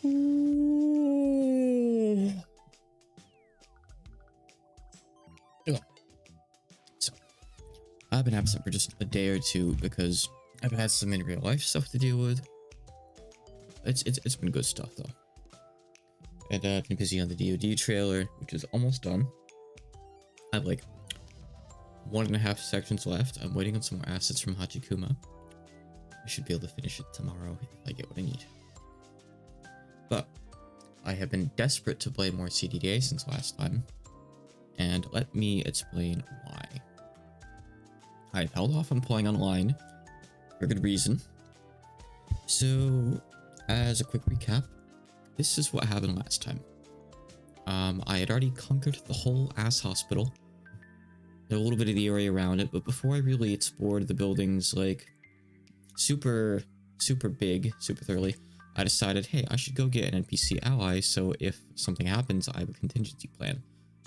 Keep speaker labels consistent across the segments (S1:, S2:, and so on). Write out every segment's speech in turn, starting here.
S1: So, I've been absent for just a day or two because I've had some in real life stuff to deal with. It's been good stuff though. And I've been busy on the DoD trailer, which is almost done. I have like 1.5 sections left. I'm waiting on some more assets from Hachikuma. I should be able to finish it tomorrow if I get what I need. But I have been desperate to play more CDDA since last time, and let me explain why. I've held off on playing online for good reason. So, as a quick recap, this is what happened last time. I had already conquered the whole ass hospital, a little bit of the area around it, but before I really explored the buildings like super big, super thoroughly, I decided, hey, I should go get an NPC ally, so if something happens, I have a contingency plan.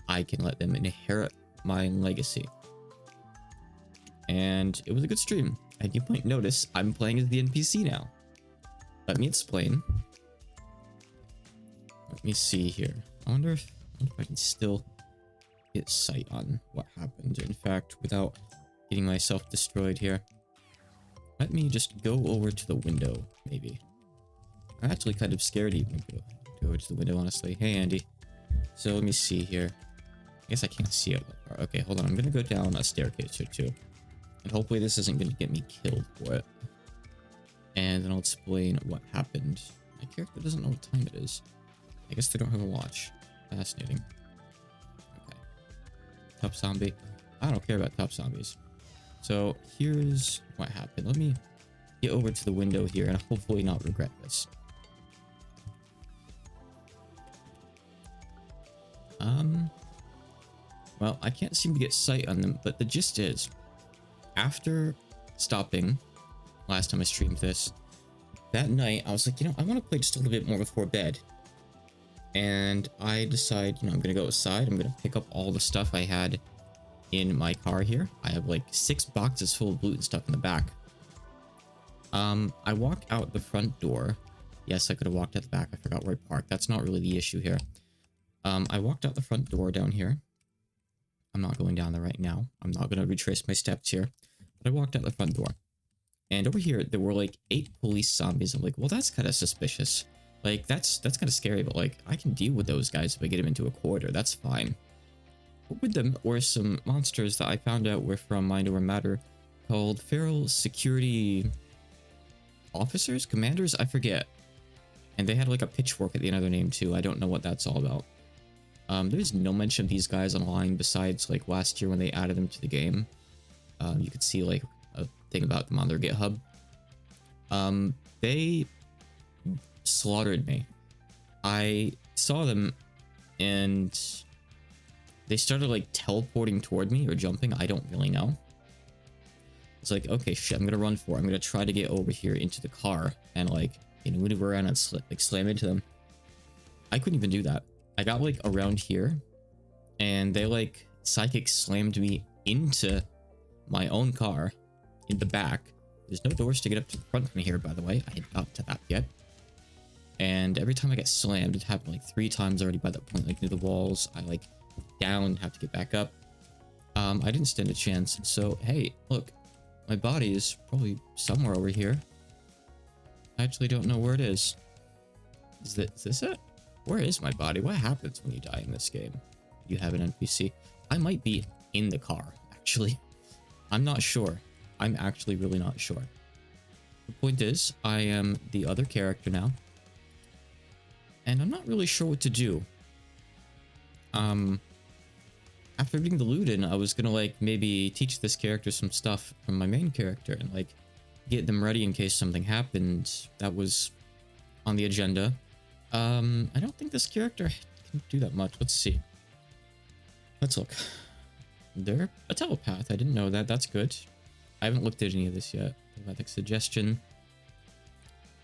S1: I can let them inherit my legacy. And it was a good stream. And you might notice I'm playing as the NPC now. Let me explain. Let me see here. I wonder if I can still get sight on what happened. In fact, without getting myself destroyed here. Let me just go over to the window, maybe. I'm actually kind of scared even to go over to the window, honestly. Hey, Andy. So let me see here. I guess I can't see it that far. Okay, hold on. I'm going to go down a staircase here, too. And hopefully this isn't going to get me killed for it. And then I'll explain what happened. My character doesn't know what time it is. I guess they don't have a watch. Fascinating. Okay. Top zombie. I don't care about top zombies. So here's what happened. Let me get over to the window here and hopefully not regret this. Well, I can't seem to get sight on them, but the gist is, after stopping last time I streamed this, that night I was like, I want to play just a little bit more before bed. And I decide, I'm going to go outside. I'm going to pick up all the stuff I had in my car here. I have like 6 boxes full of loot and stuff in the back. I walk out the front door. Yes, I could have walked out the back. I forgot where I parked. That's not really the issue here. I walked out the front door down here. I'm not going down there right now. I'm not going to retrace my steps here. But I walked out the front door. And over here, there were like 8 police zombies. I'm like, well, that's kind of suspicious. Like, that's kind of scary, but like, I can deal with those guys if I get them into a corridor. That's fine. But with them were some monsters that I found out were from Mind Over Matter called Feral Security Officers? Commanders? I forget. And they had like a pitchfork at the end of their name too. I don't know what that's all about. There's no mention of these guys online besides like last year when they added them to the game. You could see like a thing about them on their GitHub. They slaughtered me. I saw them and they started like teleporting toward me or jumping. I don't really know. It's like, okay, shit, I'm gonna run for it. I'm gonna try to get over here into the car and like maneuver around and slam into them. I couldn't even do that. I got like around here and they like psychic slammed me into my own car in the back. There's no doors to get up to the front from here, by the way. I hadn't got to that yet. And every time I get slammed, it happened like 3 times already by that point, like near the walls. I like down, have to get back up. I didn't stand a chance. So, hey, look, my body is probably somewhere over here. I actually don't know where it is. Is this it? Where is my body? What happens when you die in this game? You have an NPC. I might be in the car, actually. I'm not sure. I'm actually really not sure. The point is, I am the other character now. And I'm not really sure what to do. After getting the loot in, I was gonna like maybe teach this character some stuff from my main character and like get them ready in case something happened. That was on the agenda. I don't think this character can do that much. Let's see. Let's look. They're a telepath. I didn't know that. That's good. I haven't looked at any of this yet. Telepathic suggestion.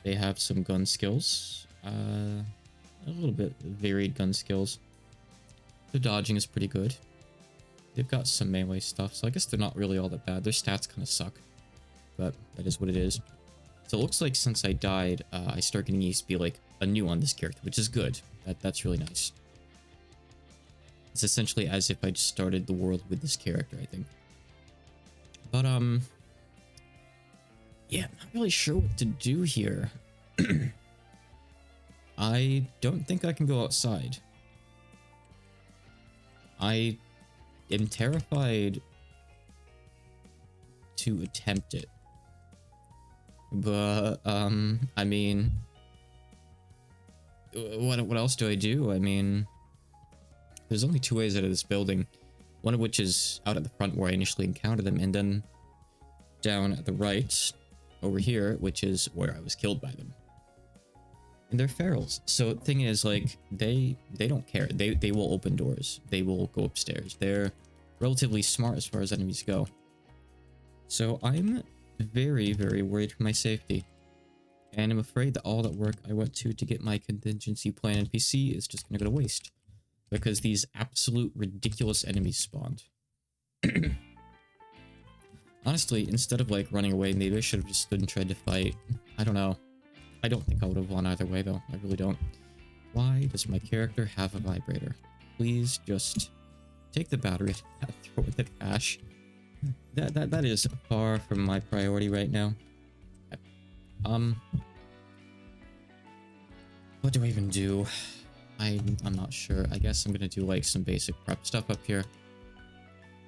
S1: They have some gun skills. A little bit varied gun skills. Their dodging is pretty good. They've got some melee stuff, so I guess they're not really all that bad. Their stats kind of suck, but that is what it is. So it looks like since I died, I start getting EXP like anew on this character, which is good. That's really nice. It's essentially as if I just started the world with this character, I think. But yeah, I'm not really sure what to do here. I don't think I can go outside. I am terrified to attempt it. But, I mean, what else do I do? I mean, there's only two ways out of this building. One of which is out at the front where I initially encountered them, and then down at the right over here, which is where I was killed by them. And they're ferals. So the thing is, like, they don't care. They will open doors. They will go upstairs. They're relatively smart as far as enemies go. So I'm very, very worried for my safety. And I'm afraid that all that work I went to get my contingency plan NPC is just gonna go to waste. Because these absolute ridiculous enemies spawned. Honestly, instead of like running away, maybe I should have just stood and tried to fight. I don't know. I don't think I would have won either way though. I really don't. Why does my character have a vibrator? Please just take the battery and throw it in the trash. That is far from my priority right now. What do I even do? I'm not sure. I guess I'm gonna do like some basic prep stuff up here.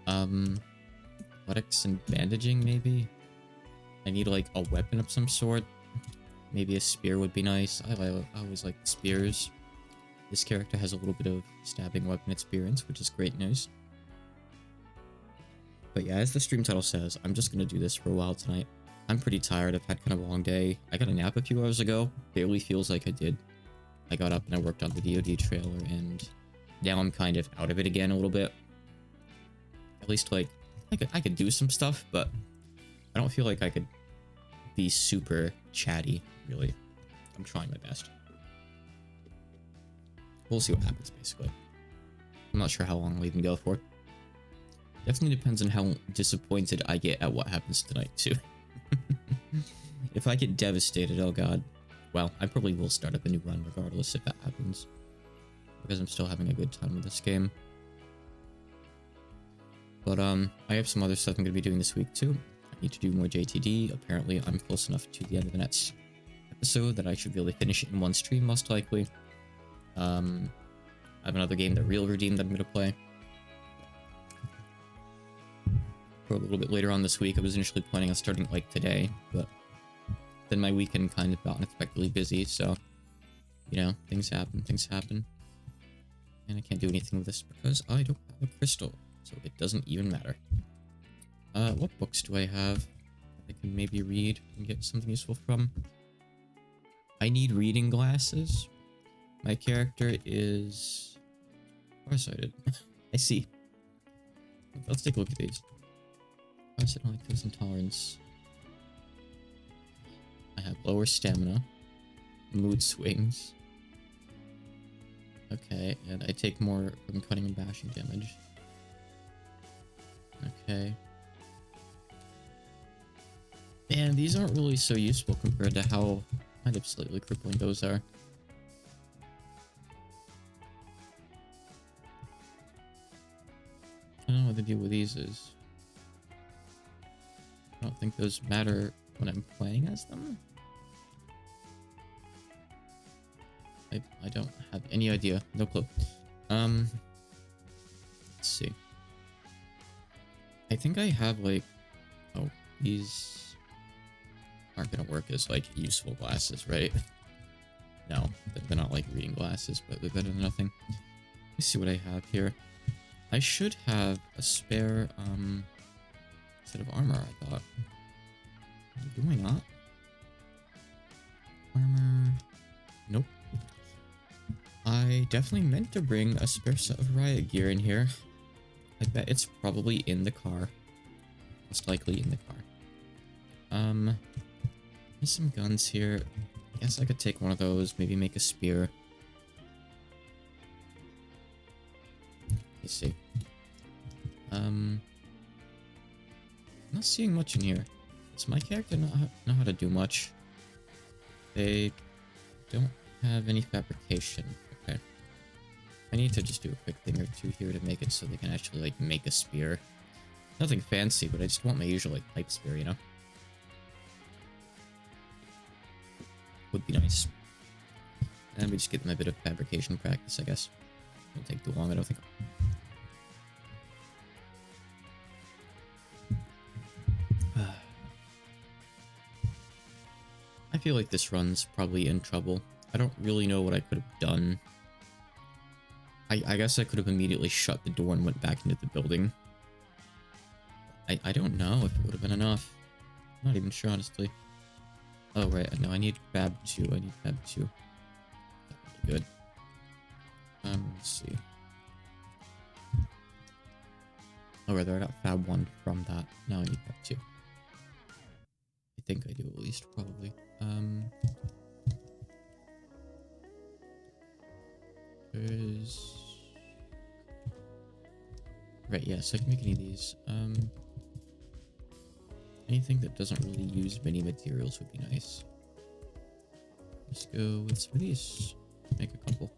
S1: Athletics and bandaging maybe? I need like a weapon of some sort. Maybe a spear would be nice. I always like spears. This character has a little bit of stabbing weapon experience, which is great news. But yeah, as the stream title says, I'm just gonna do this for a while tonight. I'm pretty tired. I've had kind of a long day. I got a nap a few hours ago. Barely feels like I did. I got up and I worked on the DoD trailer, and now I'm kind of out of it again a little bit. At least, like, I could do some stuff, but I don't feel like I could be super chatty, really. I'm trying my best. We'll see what happens, basically. I'm not sure how long I'll even go for. Definitely depends on how disappointed I get at what happens tonight, too. If I get devastated, oh god. Well, I probably will start up a new run regardless if that happens. Because I'm still having a good time with this game. But, I have some other stuff I'm going to be doing this week, too. I need to do more JTD. Apparently, I'm close enough to the end of the next episode that I should be able to finish it in one stream, most likely. I have another game, The Real Redeem, that I'm going to play. For a little bit later on this week. I was initially planning on starting, like, today, but then my weekend kind of got unexpectedly busy, so, you know, things happen. And I can't do anything with this because I don't have a crystal, so it doesn't even matter. What books do I have I can maybe read and get something useful from? I need reading glasses. My character is farsighted. I see. Let's take a look at these. Farsighted, lactose intolerance. I have lower stamina, mood swings. Okay, and I take more from cutting and bashing damage. Okay. Man, these aren't really so useful compared to how kind of slightly crippling those are. I don't know what the deal with these is. I don't think those matter when I'm playing as them. I don't have any idea. No clue. Let's see. I think I have like... Oh, these aren't gonna work as like useful glasses, right? No, they're not like reading glasses, but they're better than nothing. Let me see what I have here. I should have a spare set of armor, I thought. Do I not? Armor... Nope. I definitely meant to bring a spare set of riot gear in here. I bet it's probably in the car. Most likely in the car. There's some guns here. I guess I could take one of those, maybe make a spear. Let's see. I'm not seeing much in here. Does my character know how to do much? They don't have any fabrication. Okay. I need to just do a quick thing or two here to make it so they can actually, like, make a spear. Nothing fancy, but I just want my usual, like, pipe spear, you know? Would be nice. And we just get them a bit of fabrication practice, I guess. Won't take too long, I don't think. I feel like this run's probably in trouble. I don't really know what I could have done. I guess I could have immediately shut the door and went back into the building. I don't know if it would have been enough. I'm not even sure, honestly. Oh, right. No, I need Fab 2. I need Fab 2. Good. Let's see. Oh, rather, I got Fab 1 from that. Now I need Fab 2. I think I do, at least, probably. There's... Right, yeah, so I can make any of these. Anything that doesn't really use many materials would be nice. Let's go with some of these. Make a couple.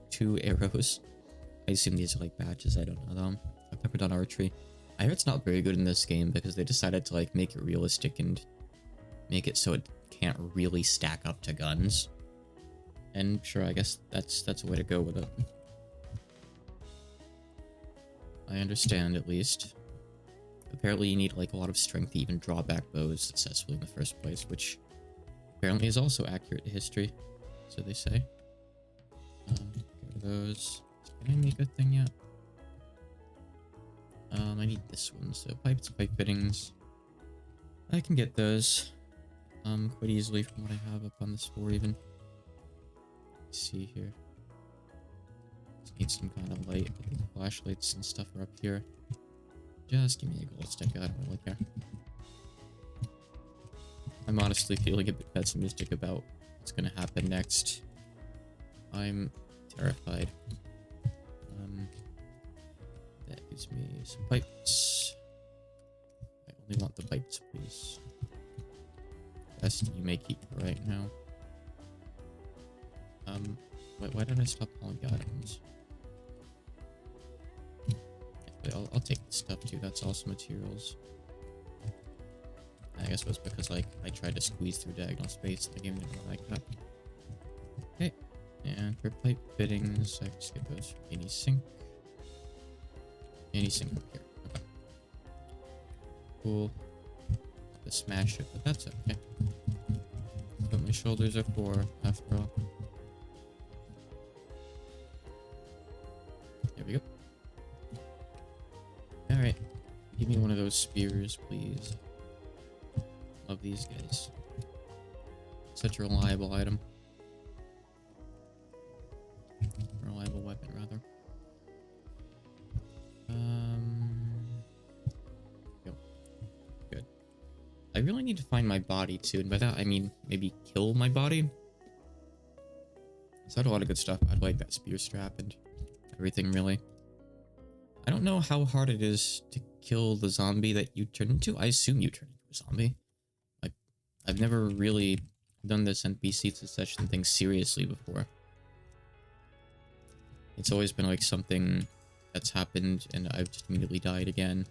S1: 2 arrows. I assume these are like badges, I don't know them. I've never done archery. I heard it's not very good in this game because they decided to like make it realistic and make it so it can't really stack up to guns. And sure, I guess that's a way to go with it. I understand, at least. Apparently you need like a lot of strength to even draw back bows successfully in the first place, which apparently is also accurate to history, so they say. Get rid of those. Can I make a thing yet? I need this one, so pipes, pipe fittings. I can get those quite easily from what I have up on this floor even. Let's see here. Just need some kind of light. I think the flashlights and stuff are up here. Just give me a glow stick, I don't really care. I'm honestly feeling a bit pessimistic about what's gonna happen next. I'm terrified. That gives me some pipes. I only want the pipes, please. Best you may keep for right now. Why did I stop calling the items? I'll take this stuff too, that's also materials. I guess it was because like I tried to squeeze through diagonal space and the game didn't like that. Okay, and for pipe fittings, I just get those from any sink. Any sink up here. Okay. Cool. To smash it, but that's okay. That's what my shoulders are for, after all. There we go. Alright. Give me one of those spears, please. Love these guys. Such a reliable item. Reliable weapon, rather. Yep. Good. I really need to find my body, too. And by that, I mean maybe kill my body. So I had a lot of good stuff. I'd like that spear strap and everything, really. I don't know how hard it is to kill the zombie that you turn into. I assume you turn into a zombie. Like, I've never really done this NPC succession thing seriously before. It's always been like something that's happened and I've just immediately died again.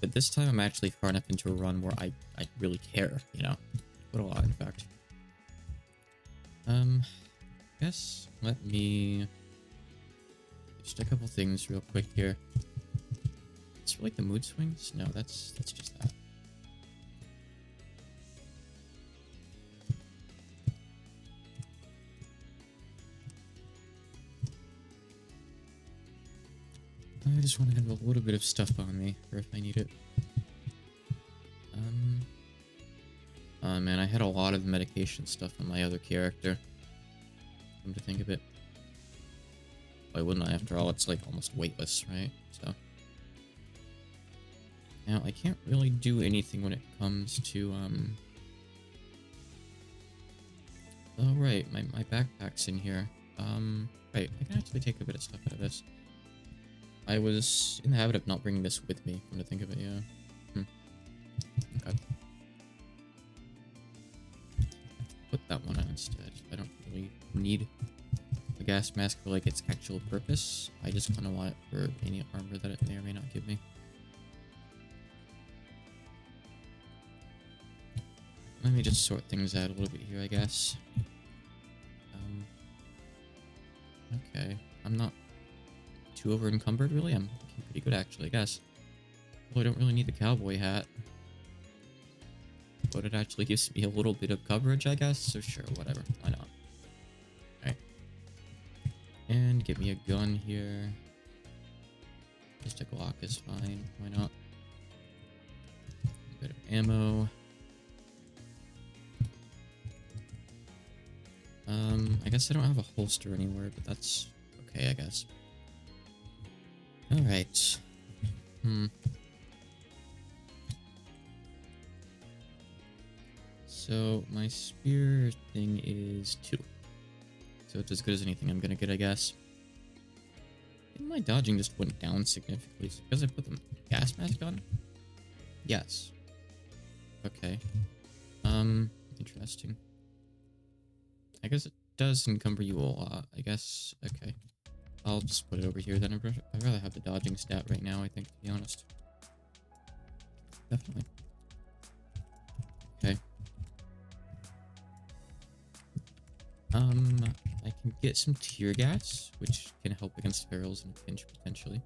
S1: But this time I'm actually far enough into a run where I really care, you know? Quite a lot, in fact. Guess let me... just a couple things real quick here. Is it like the mood swings? No, that's just that. I just want to have a little bit of stuff on me for if I need it. Oh man, I had a lot of medication stuff on my other character. Come to think of it. Why wouldn't I? After all, it's like almost weightless, right? So now I can't really do anything when it comes to oh right, my backpack's in here. Right, I can actually take a bit of stuff out of this. I was in the habit of not bringing this with me, come to think of it, yeah. Okay. Put that one on instead. I don't really need gas mask for like its actual purpose. I just kind of want it for any armor that it may or may not give me. Let me just sort things out a little bit here, I guess. Okay, I'm not too over encumbered really. I'm looking pretty good actually, I guess. Well, I don't really need the cowboy hat, but it actually gives me a little bit of coverage, I guess. So sure, whatever, why not? Alright. And get me a gun here. Just a Glock is fine, why not? A bit of ammo. I guess I don't have a holster anywhere, but that's okay, I guess. Alright. So, my spear thing is 2. So it's as good as anything I'm gonna get, I guess. I think my dodging just went down significantly because I put the gas mask on? Yes. Okay. Interesting. I guess it does encumber you a lot, I guess. Okay. I'll just put it over here then. I'd rather have the dodging stat right now, I think, to be honest. Definitely. Okay. I can get some tear gas, which can help against ferals in a pinch, potentially.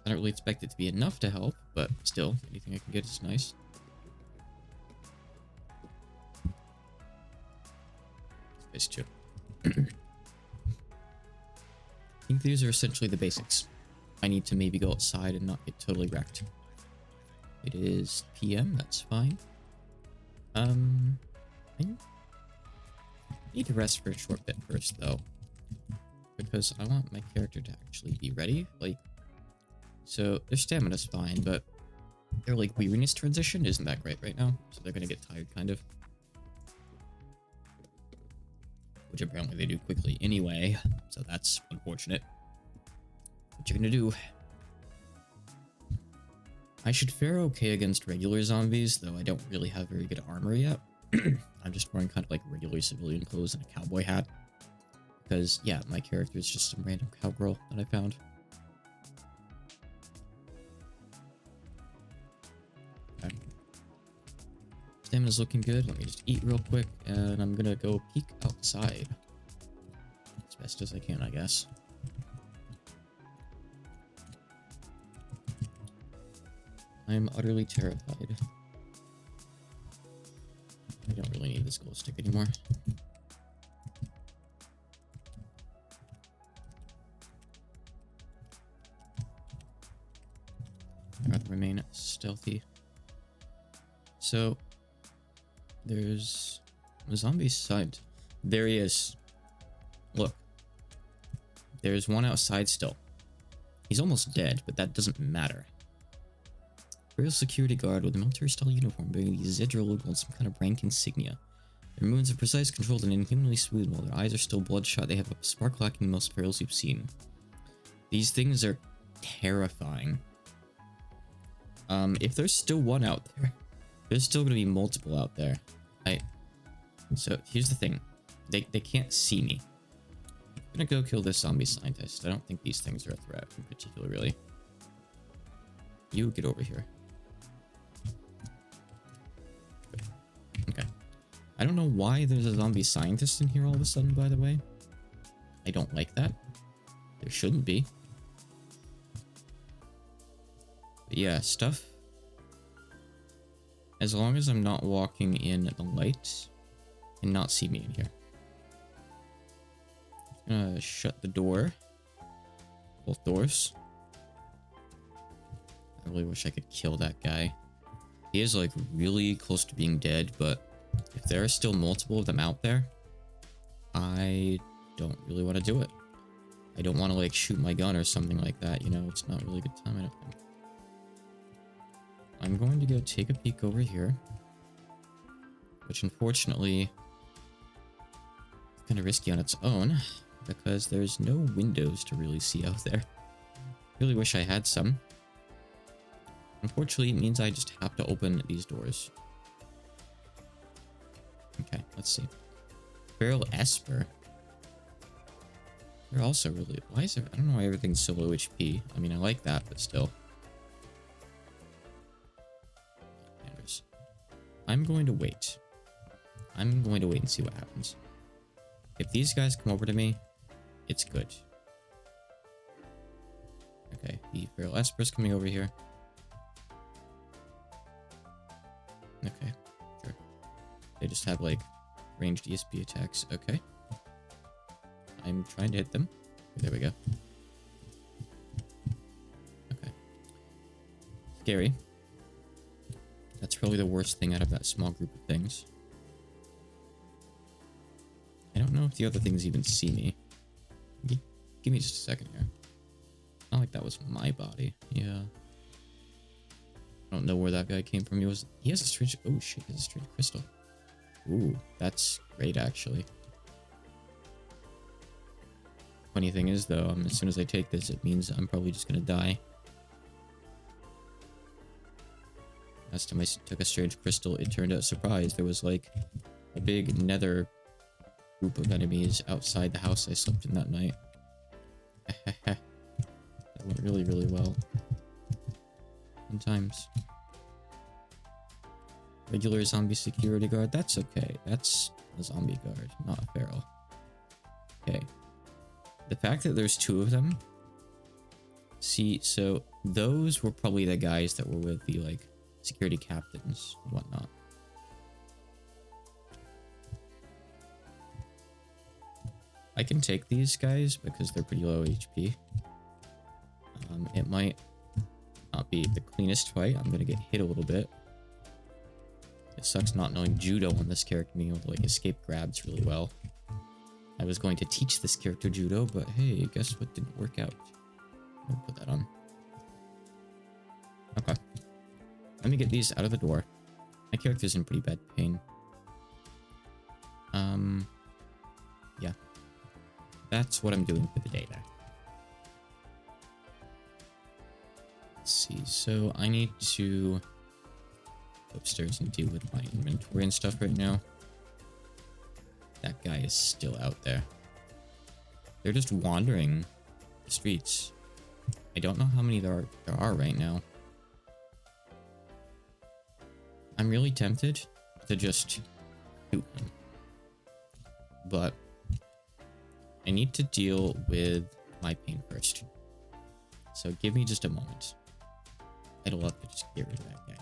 S1: I don't really expect it to be enough to help, but still, anything I can get is nice. Space 2. I think these are essentially the basics. I need to maybe go outside and not get totally wrecked. It is PM, that's fine. I need to rest for a short bit first, though. Because I want my character to actually be ready. Like, so their stamina's fine, but their, like, weariness transition isn't that great right now. So they're gonna get tired, kind of. Which apparently they do quickly anyway, so that's unfortunate. What you gonna do? I should fare okay against regular zombies, though I don't really have very good armor yet. I'm just wearing kind of like regular civilian clothes and a cowboy hat. Because, yeah, my character is just some random cowgirl that I found. Okay. Stamina's looking good. Let me just eat real quick, and I'm gonna go peek outside. As best as I can, I guess. I'm utterly terrified. I don't really need this glow stick anymore. I'd rather remain stealthy. So, there's a zombie side. There he is. Look. There's one outside still. He's almost dead, but that doesn't matter. Real security guard with a military-style uniform bearing the Zedra logo and some kind of rank insignia. Their movements are precise, controlled, and inhumanly smooth, while their eyes are still bloodshot. They have a spark lacking in most ferals you've seen. These things are terrifying. If there's still one out there, there's still going to be multiple out there. So here's the thing. They can't see me. I'm going to go kill this zombie scientist. I don't think these things are a threat in particular, really. You get over here. Okay. I don't know why there's a zombie scientist in here all of a sudden, by the way. I don't like that. There shouldn't be. But yeah, stuff. As long as I'm not walking in the light and not see me in here. I'm gonna shut the door. Both doors. I really wish I could kill that guy. He is like really close to being dead, but if there are still multiple of them out there, I don't really want to do it. I don't want to like shoot my gun or something like that, you know, it's not really a good time, I don't think. I'm going to go take a peek over here, which unfortunately is kind of risky on its own because there's no windows to really see out there. Really wish I had some. Unfortunately, it means I just have to open these doors. Okay, let's see. Feral Esper. They're also really... Why is there... I don't know why everything's so low HP. I mean, I like that, but still. Anders. I'm going to wait. I'm going to wait and see what happens. If these guys come over to me, it's good. Okay, the Feral Esper's coming over here. Okay, sure. They just have, like, ranged ESP attacks. Okay. I'm trying to hit them. There we go. Okay. Scary. That's probably the worst thing out of that small group of things. I don't know if the other things even see me. Give me just a second here. Not like that was my body. Yeah. I don't know where that guy came from. He has a strange... Oh shit, he has a strange crystal. Ooh, that's great actually. Funny thing is though, as soon as I take this, it means I'm probably just gonna die. Last time I took a strange crystal, it turned out, surprise, there was like a big nether group of enemies outside the house I slept in that night. That went really, really well. Sometimes. Regular zombie security guard, that's okay. That's a zombie guard, not a feral. Okay. The fact that there's two of them... See, so those were probably the guys that were with the, like, security captains and whatnot. I can take these guys because they're pretty low HP. It might not be the cleanest fight. I'm gonna get hit a little bit. It sucks not knowing judo on this character, being able to like escape grabs really well. I was going to teach this character judo, but hey, guess what didn't work out? I'll put that on. Okay. Let me get these out of the door. My character's in pretty bad pain. Yeah. That's what I'm doing for the day there. Let's see, so I need to go upstairs and deal with my inventory and stuff right now. That guy is still out there. They're just wandering the streets. I don't know how many there are right now. I'm really tempted to just shoot him. But I need to deal with my pain first. So give me just a moment. I'd love to just get rid of that guy.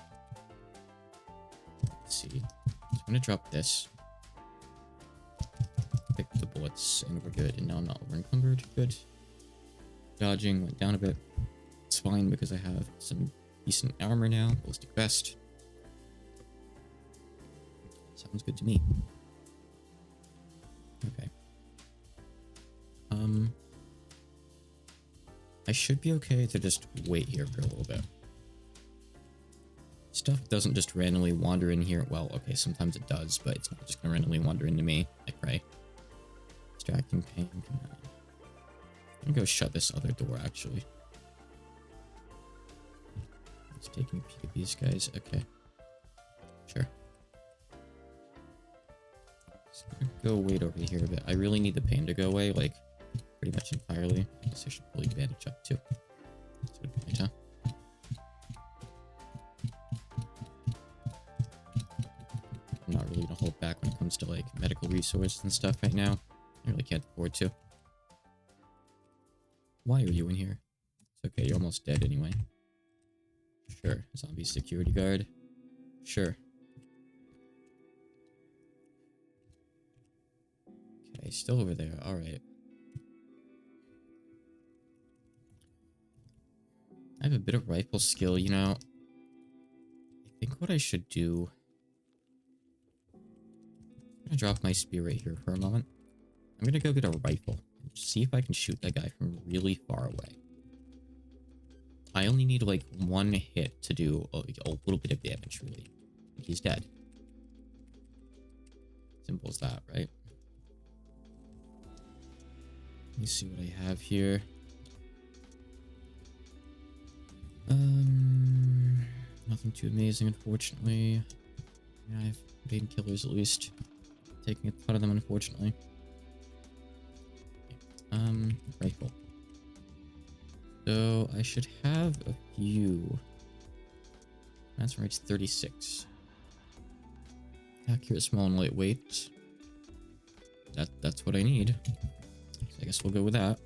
S1: Let's see. I'm gonna drop this. Pick the bullets and we're good. And now I'm not over encumbered. Good. Dodging went down a bit. It's fine because I have some decent armor now. Ballistic vest. Sounds good to me. Okay. I should be okay to just wait here for a little bit. Stuff doesn't just randomly wander in here. Well, okay, sometimes it does, but it's not just gonna randomly wander into me. I pray. Distracting pain. Come on. I'm gonna go shut this other door, actually. Just taking a peek at these guys. Okay. Sure. Just gonna go wait over here a bit. I really need the pain to go away, like, pretty much entirely. I guess I should probably bandage up, too. That's a good point, huh? I'm not really gonna hold back when it comes to, like, medical resources and stuff right now. I really can't afford to. Why are you in here? It's okay, you're almost dead anyway. Sure, zombie security guard. Sure. Okay, still over there, alright. I have a bit of rifle skill, you know. I think what I should do... I'm gonna drop my spear right here for a moment. I'm gonna go get a rifle and see if I can shoot that guy from really far away. I only need like one hit to do a little bit of damage, really. He's dead. Simple as that, right? Let me see what I have here. Nothing too amazing, unfortunately. Yeah, I have painkillers at least. Taking a ton of them, unfortunately. Rifle. So I should have a few. That's right, it's 36. Accurate, small, and lightweight. That's what I need. So I guess we'll go with that.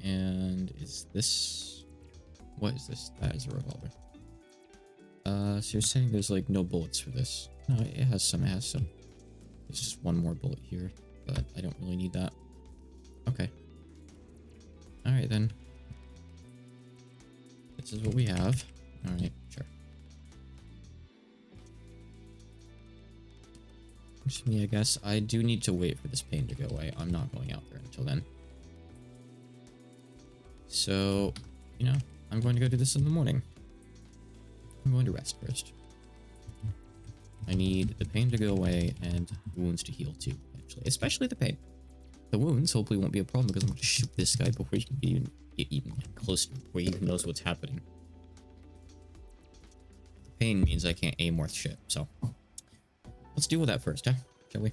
S1: And is this... What is this? That is a revolver. So you're saying there's like no bullets for this? No, it has some, it has some. There's just one more bullet here, but I don't really need that. Okay. Alright then. This is what we have. Alright, sure. Just me, I guess. I do need to wait for this pain to go away. I'm not going out there until then. So, you know, I'm going to go do this in the morning. I'm going to rest first. I need the pain to go away and wounds to heal too, actually. Especially the pain. The wounds hopefully won't be a problem because I'm going to shoot this guy before he can get even close to me, before he even knows what's happening. The pain means I can't aim worth shit, so... Let's deal with that first, huh? Shall we?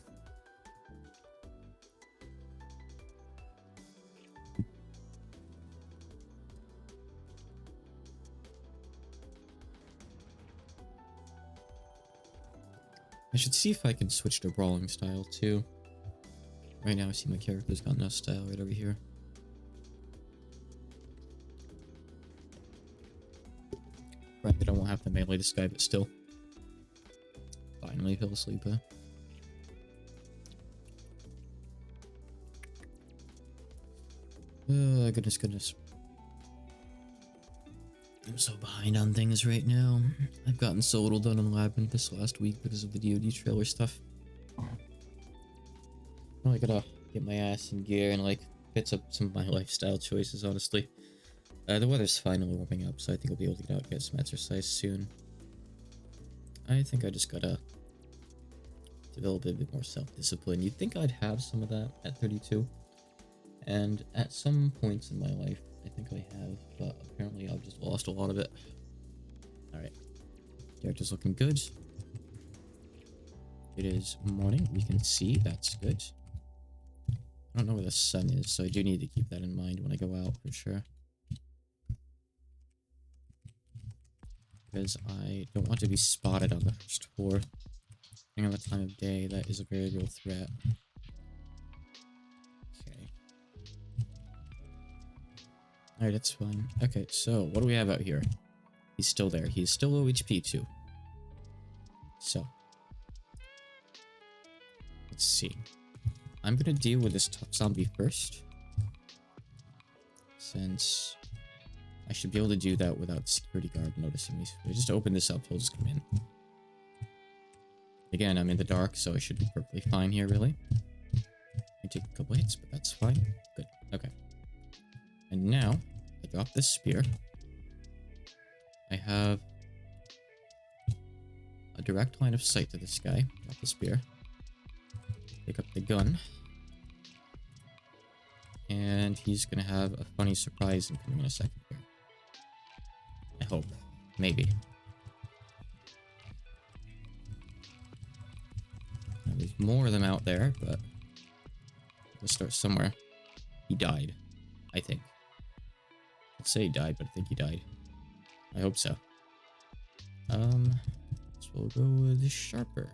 S1: I should see if I can switch to brawling style too. Right now I see my character's got no style right over here. Granted, I won't have to melee this guy, but still. Finally fell asleep, huh? Goodness. I'm so behind on things right now. I've gotten so little done on Labyrinth this last week because of the DoD trailer stuff. I gotta get my ass in gear and like fix up some of my lifestyle choices, honestly. The weather's finally warming up, so I think I'll be able to get out and get some exercise soon. I think I just gotta develop a bit more self-discipline. You'd think I'd have some of that at 32. And at some points in my life, I think I have, but apparently I've just lost a lot of it. Alright. Character's looking good. It is morning. We can see. That's good. I don't know where the sun is, so I do need to keep that in mind when I go out, for sure. Because I don't want to be spotted on the first floor. Depending on the time of day, that is a very real threat. Okay. Alright, that's fine. Okay, so what do we have out here? He's still there. He's still low HP too. So. Let's see. I'm gonna deal with this tough zombie first. Since I should be able to do that without the security guard noticing me. So just open this up, he'll just come in. Again, I'm in the dark, so I should be perfectly fine here, really. I take a couple hits, but that's fine. Good. Okay. And now, I drop this spear. I have a direct line of sight to this guy. Drop the spear. Pick up the gun. And he's gonna have a funny surprise coming in a second here. I hope. Maybe. Now, there's more of them out there, but let's start somewhere. He died. I think. I'd say he died, but I think he died. I hope so. So we'll go with the sharper.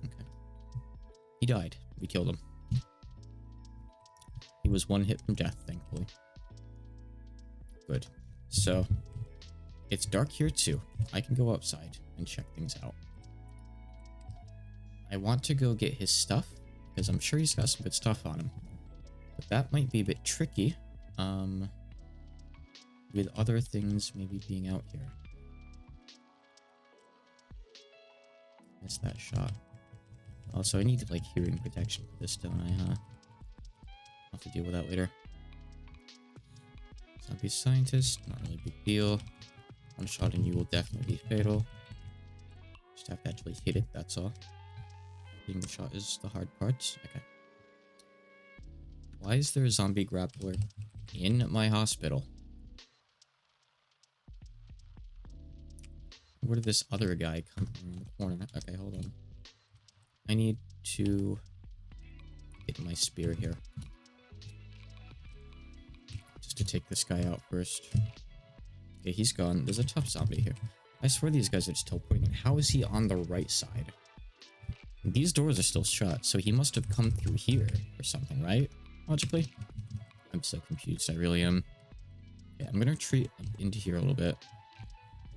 S1: Okay. He died. We killed him. He was one hit from death, thankfully. Good. So, it's dark here too. I can go outside and check things out. I want to go get his stuff, because I'm sure he's got some good stuff on him. But that might be a bit tricky, with other things maybe being out here. Missed that shot. Also, I need, like, hearing protection for this, don't I, huh? I'll have to deal with that later. Zombie scientist, not really a big deal. One shot and you will definitely be fatal. Just have to actually hit it, that's all. Hitting the shot is the hard part. Okay. Why is there a zombie grappler in my hospital? Where did this other guy come from in the corner? Okay, hold on. I need to get my spear here. Just to take this guy out first. Okay, he's gone. There's a tough zombie here. I swear these guys are just teleporting. How is he on the right side? These doors are still shut, so he must have come through here or something, right? Logically? I'm so confused. I really am. Yeah, I'm gonna retreat up into here a little bit.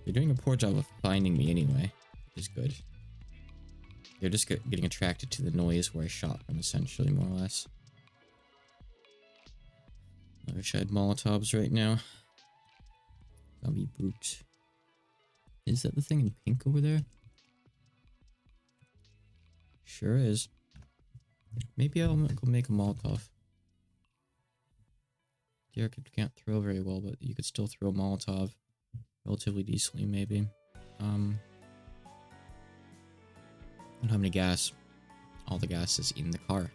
S1: They're doing a poor job of finding me anyway, which is good. They're just getting attracted to the noise where I shot them, essentially, more or less. I wish I had Molotovs right now. Zombie brute. Is that the thing in pink over there? Sure is. Maybe I'll go make a Molotov. Derek can't throw very well, but you could still throw a Molotov relatively decently, maybe. I don't have any gas. All the gas is in the car,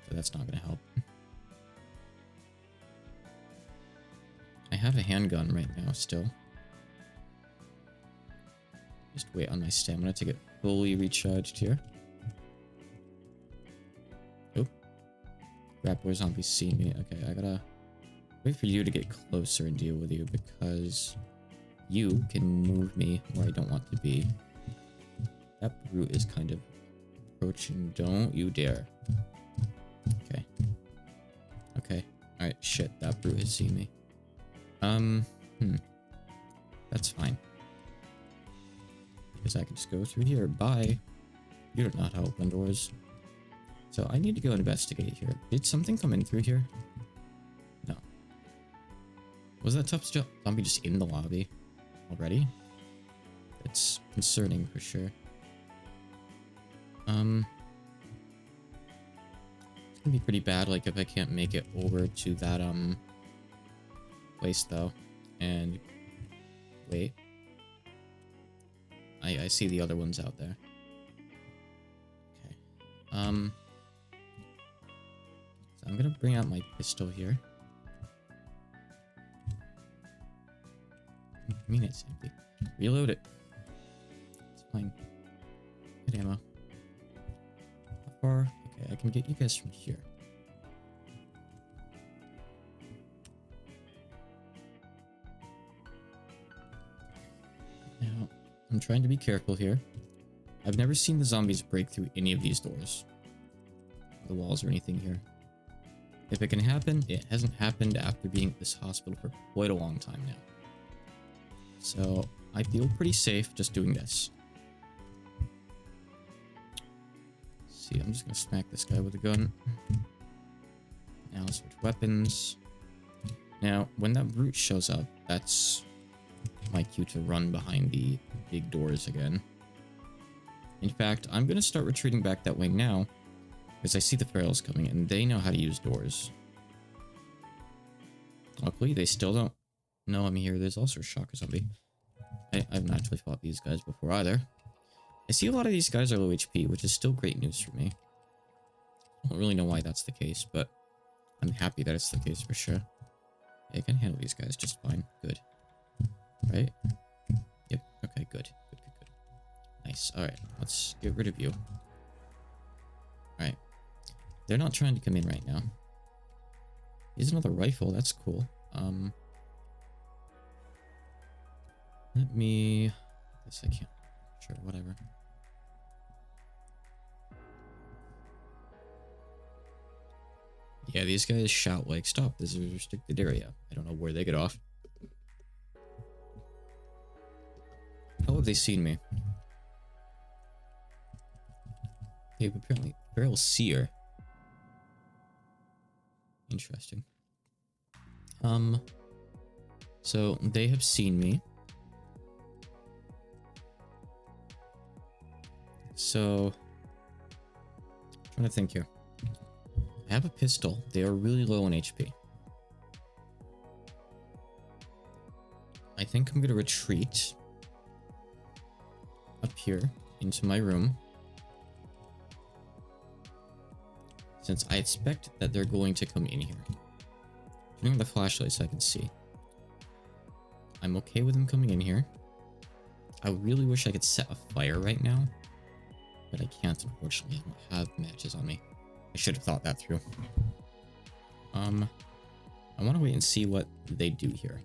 S1: so that's not gonna help. I have a handgun right now still. Just wait on my stamina to get fully recharged here. Oh. Grappler zombies see me. Okay, I gotta wait for you to get closer and deal with you because you can move me where I don't want to be. That brute is kind of approaching. Don't you dare. Okay. Okay. Alright, shit. That brute has seen me. That's fine. Because I can just go through here. Bye. You don't know how to open doors. So I need to go investigate here. Did something come in through here? No. Was that tough zombie just in the lobby already? It's concerning for sure. It's gonna be pretty bad, like, if I can't make it over to that, place, though. And... wait. I see the other ones out there. Okay. So I'm gonna bring out my pistol here. I mean, it's empty. Reload it. It's fine. Good ammo. How far? Okay, I can get you guys from here. Now, I'm trying to be careful here. I've never seen the zombies break through any of these doors. The walls or anything here. If it can happen, it hasn't happened after being at this hospital for quite a long time now. So, I feel pretty safe just doing this. Let's see, I'm just gonna smack this guy with a gun. Now, switch weapons. Now, when that brute shows up, that's my cue to run behind the big doors again. In fact, I'm gonna start retreating back that way now, because I see the ferals coming, and they know how to use doors. Luckily, they still don't know I'm here. There's also a shocker zombie. I haven't actually fought these guys before either. I see a lot of these guys are low HP, which is still great news for me. I don't really know why that's the case, but I'm happy that it's the case for sure. I can handle these guys just fine. Good. Right? Yep. Okay, good. Good, good, good. Nice. Alright, let's get rid of you. Alright. They're not trying to come in right now. Here's another rifle. That's cool. Let me... I guess I can't. Sure, whatever. Yeah, these guys shout like, stop, this is a restricted area. I don't know where they get off. How have they seen me? They've apparently... Feral seer. Interesting. So, they have seen me. So... I'm trying to think here. I have a pistol. They are really low on HP. I think I'm gonna retreat up here into my room, since I expect that they're going to come in here. Turning on the flashlight so I can see. I'm okay with them coming in here. I really wish I could set a fire right now, But I can't, unfortunately. I don't have matches on me. I should have thought that through. I want to wait and see what they do here.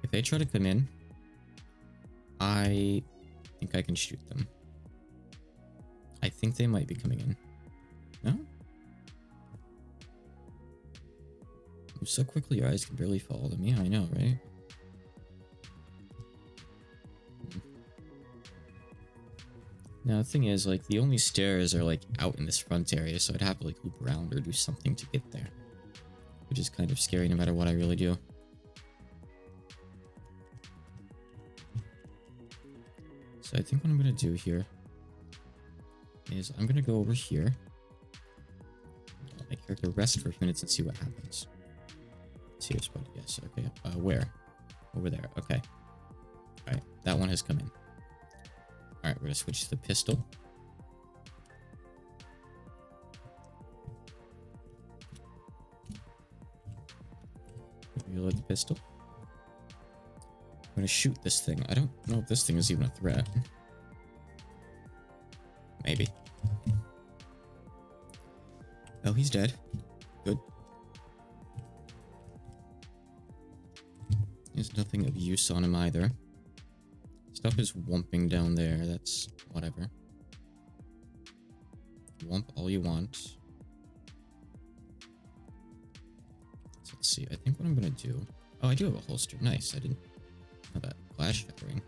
S1: If they try to come in, I think I can shoot them. I think they might be coming in. No? Move so quickly your eyes can barely follow them. Yeah, I know, right? Now, the thing is, like, the only stairs are, like, out in this front area, so I'd have to, like, loop around or do something to get there. Which is kind of scary no matter what I really do. So I think what I'm going to do here is I'm going to go over here. Let my character rest for a few minutes and see what happens. See your spot. Yes, okay. Where? Over there. Okay. Alright, that one has come in. Alright, we're going to switch to the pistol. Reload the pistol. I'm going to shoot this thing. I don't know if this thing is even a threat. Maybe. Oh, he's dead. Good. There's nothing of use on him either. Stuff is wumping down there. That's whatever. Wump all you want. So let's see. I think what I'm going to do... Oh, I do have a holster. Nice. I didn't know that. Glass shattering.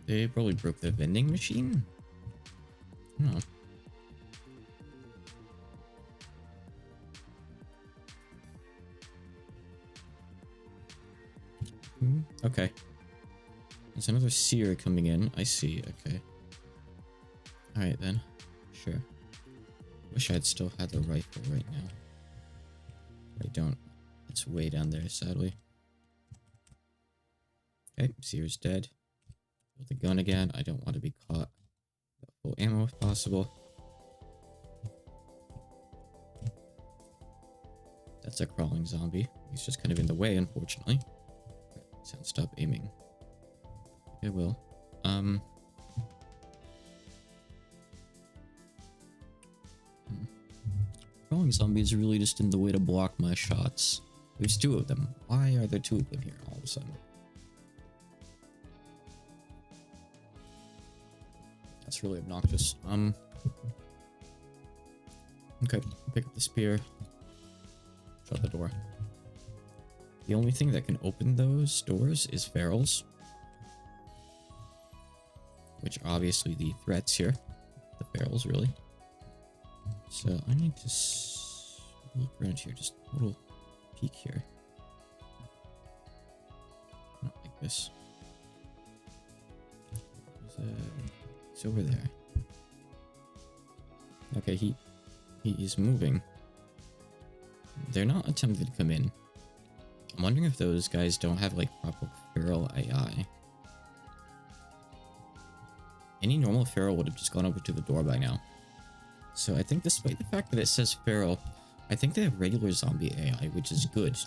S1: They probably broke the vending machine? No. Okay. There's another seer coming in. I see. Okay. Alright then. Sure. Wish I'd still had the rifle right now. But I don't. It's way down there, sadly. Okay. Seer's dead. Build the gun again. I don't want to be caught. Got full ammo if possible. That's a crawling zombie. He's just kind of in the way, unfortunately. Sound stop aiming. It will. Crawling zombies are really just in the way to block my shots. There's two of them. Why are there two of them here all of a sudden? That's really obnoxious. Okay, pick up the spear. Shut the door. The only thing that can open those doors is ferals. Which are obviously the threats here. The ferals, really. So I need to look around here, just a little peek here. Not like this. He's over there. Okay, he is moving. They're not attempting to come in. I'm wondering if those guys don't have like proper feral AI. Any normal feral would have just gone over to the door by now. So I think despite the fact that it says feral, I think they have regular zombie AI, which is good.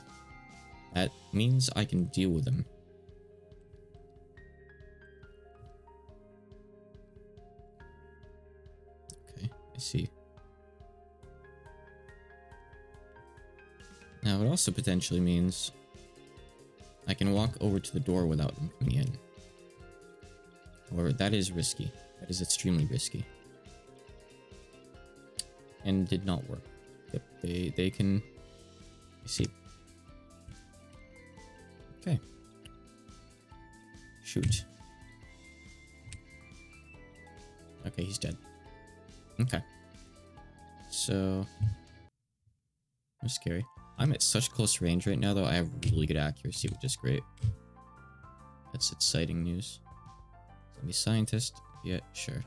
S1: That means I can deal with them. Okay, I see. Now it also potentially means I can walk over to the door without them coming in. However, that is risky. That is extremely risky. And did not work. Yep, they can... I see. Okay. Shoot. Okay, he's dead. Okay. So... That's scary. I'm at such close range right now, though. I have really good accuracy, which is great. That's exciting news. Zombie scientist? Yeah, sure.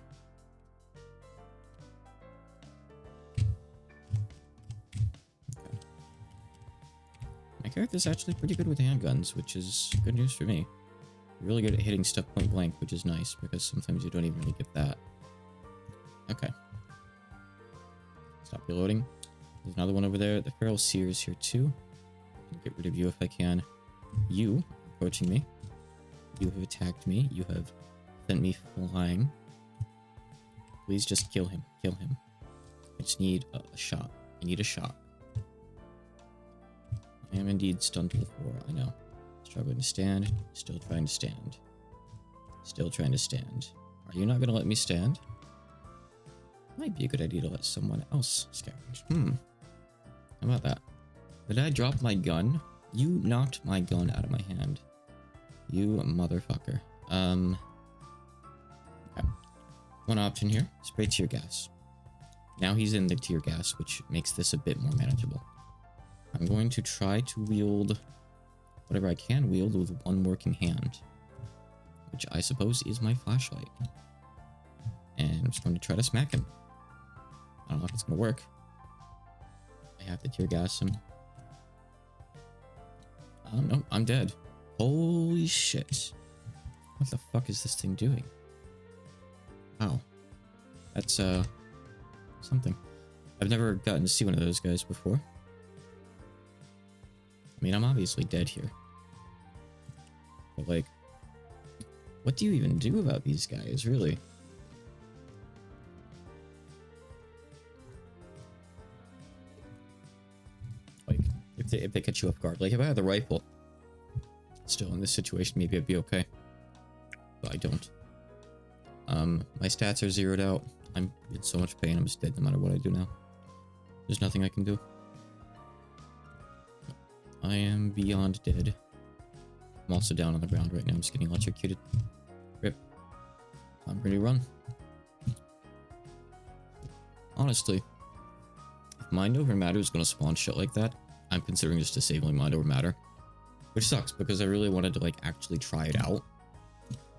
S1: Okay. My character's actually pretty good with handguns, which is good news for me. Really good at hitting stuff point blank, which is nice, because sometimes you don't even really get that. Okay. Stop reloading. There's another one over there. The feral seer is here too. Get rid of you if I can. You approaching me. You have attacked me. You have sent me flying. Please just kill him. Kill him. I just need a shot. I need a shot. I am indeed stunned to the floor. I know. Struggling to stand. Still trying to stand. Still trying to stand. Are you not going to let me stand? Might be a good idea to let someone else scavenge. How about that? Did I drop my gun? You knocked my gun out of my hand. You motherfucker. Okay. One option here. Spray tear gas. Now he's in the tear gas, which makes this a bit more manageable. I'm going to try to wield whatever I can wield with one working hand, which I suppose is my flashlight. And I'm just going to try to smack him. I don't know if it's going to work. I have to tear gas him. No, I'm dead. Holy shit. What the fuck is this thing doing? Wow. That's, something. I've never gotten to see one of those guys before. I mean, I'm obviously dead here. But, like, what do you even do about these guys, really? Like, if they catch you off guard. Like, if I had the rifle, still in this situation, maybe I'd be okay. But I don't. My stats are zeroed out. I'm in so much pain, I'm just dead no matter what I do now. There's nothing I can do. I am beyond dead. I'm also down on the ground right now. I'm just getting electrocuted. Rip. I'm ready to run. Honestly, if Mind Over Matter is going to spawn shit like that, I'm considering just disabling Mind Over Matter. Which sucks, because I really wanted to, like, actually try it out.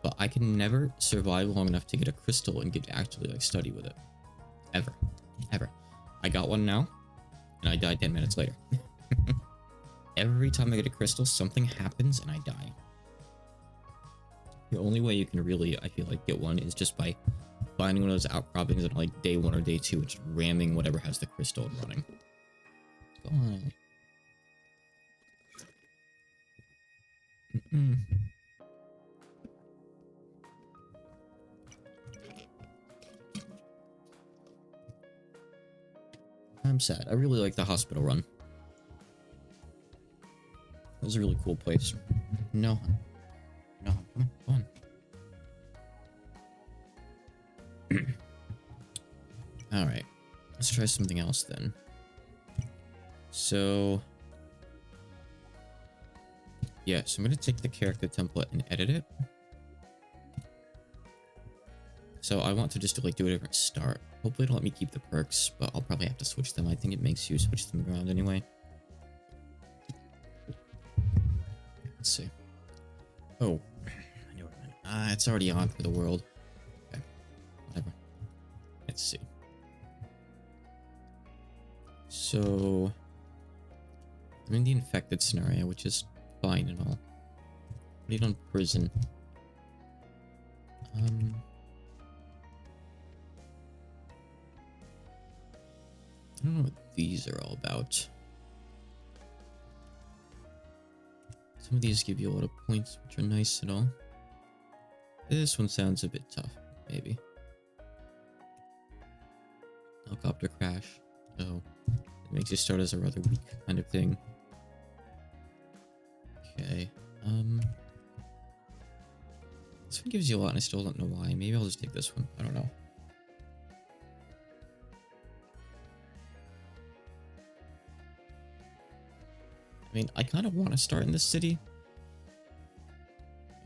S1: But I can never survive long enough to get a crystal and get to actually, like, study with it. Ever. Ever. I got one now, and I died 10 minutes later. Every time I get a crystal, something happens and I die. The only way you can really, I feel like, get one is just by finding one of those outcroppings on, like, day 1 or day 2 and just ramming whatever has the crystal and running. Go on. I'm sad. I really like the hospital run. It was a really cool place. No. No, come on. Alright. Let's try something else then. So... yeah, so I'm going to take the character template and edit it. So I want to just like do a different start. Hopefully it'll let me keep the perks, but I'll probably have to switch them. I think it makes you switch them around anyway. Let's see. Oh, I know what I meant. It's already on for the world. Okay, whatever. Let's see. So I'm in the infected scenario, which is fine and all. Need on prison. I don't know what these are all about. Some of these give you a lot of points, which are nice and all. This one sounds a bit tough, maybe. Helicopter crash. Oh, it makes you start as a rather weak kind of thing. Okay. This one gives you a lot, and I still don't know why. Maybe I'll just take this one. I don't know. I mean, I kind of want to start in this city.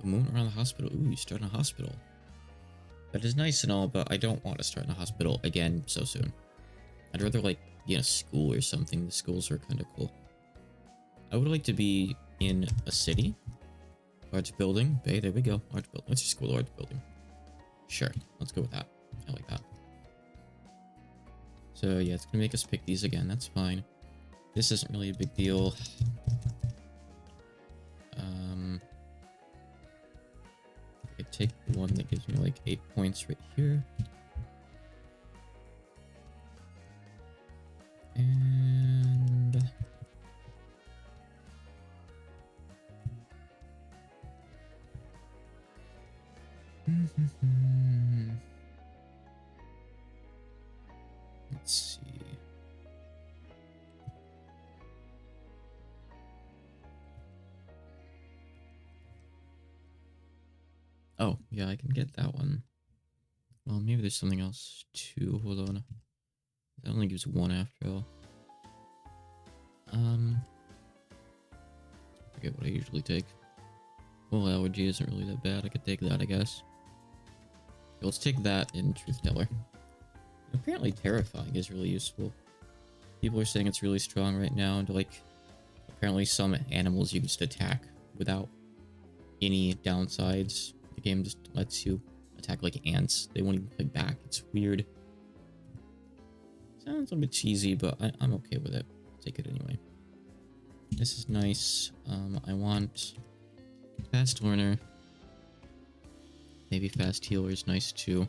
S1: A moon around the hospital. Ooh, you start in a hospital. That is nice and all, but I don't want to start in a hospital again so soon. I'd rather, like, be in a school or something. The schools are kind of cool. I would like to be in a city. Large building. Bay, there we go. Large building. Let's just go large building. Sure. Let's go with that. I like that. So, yeah, it's going to make us pick these again. That's fine. This isn't really a big deal. I take the one that gives me like 8 points right here. And Let's see. Oh, yeah, I can get that one. Well, maybe there's something else too. Hold on. That only gives one after all. Forget what I usually take. Well, allergy isn't really that bad. I could take that, I guess. Okay, let's take that in Truth Teller. Apparently terrifying is really useful. People are saying it's really strong right now, and like, apparently some animals you can just attack without any downsides. The game just lets you attack like ants. They won't even play back. It's weird. Sounds a bit cheesy, but I'm okay with it. I'll take it anyway. This is nice. I want fast learner. Maybe fast healer is nice too.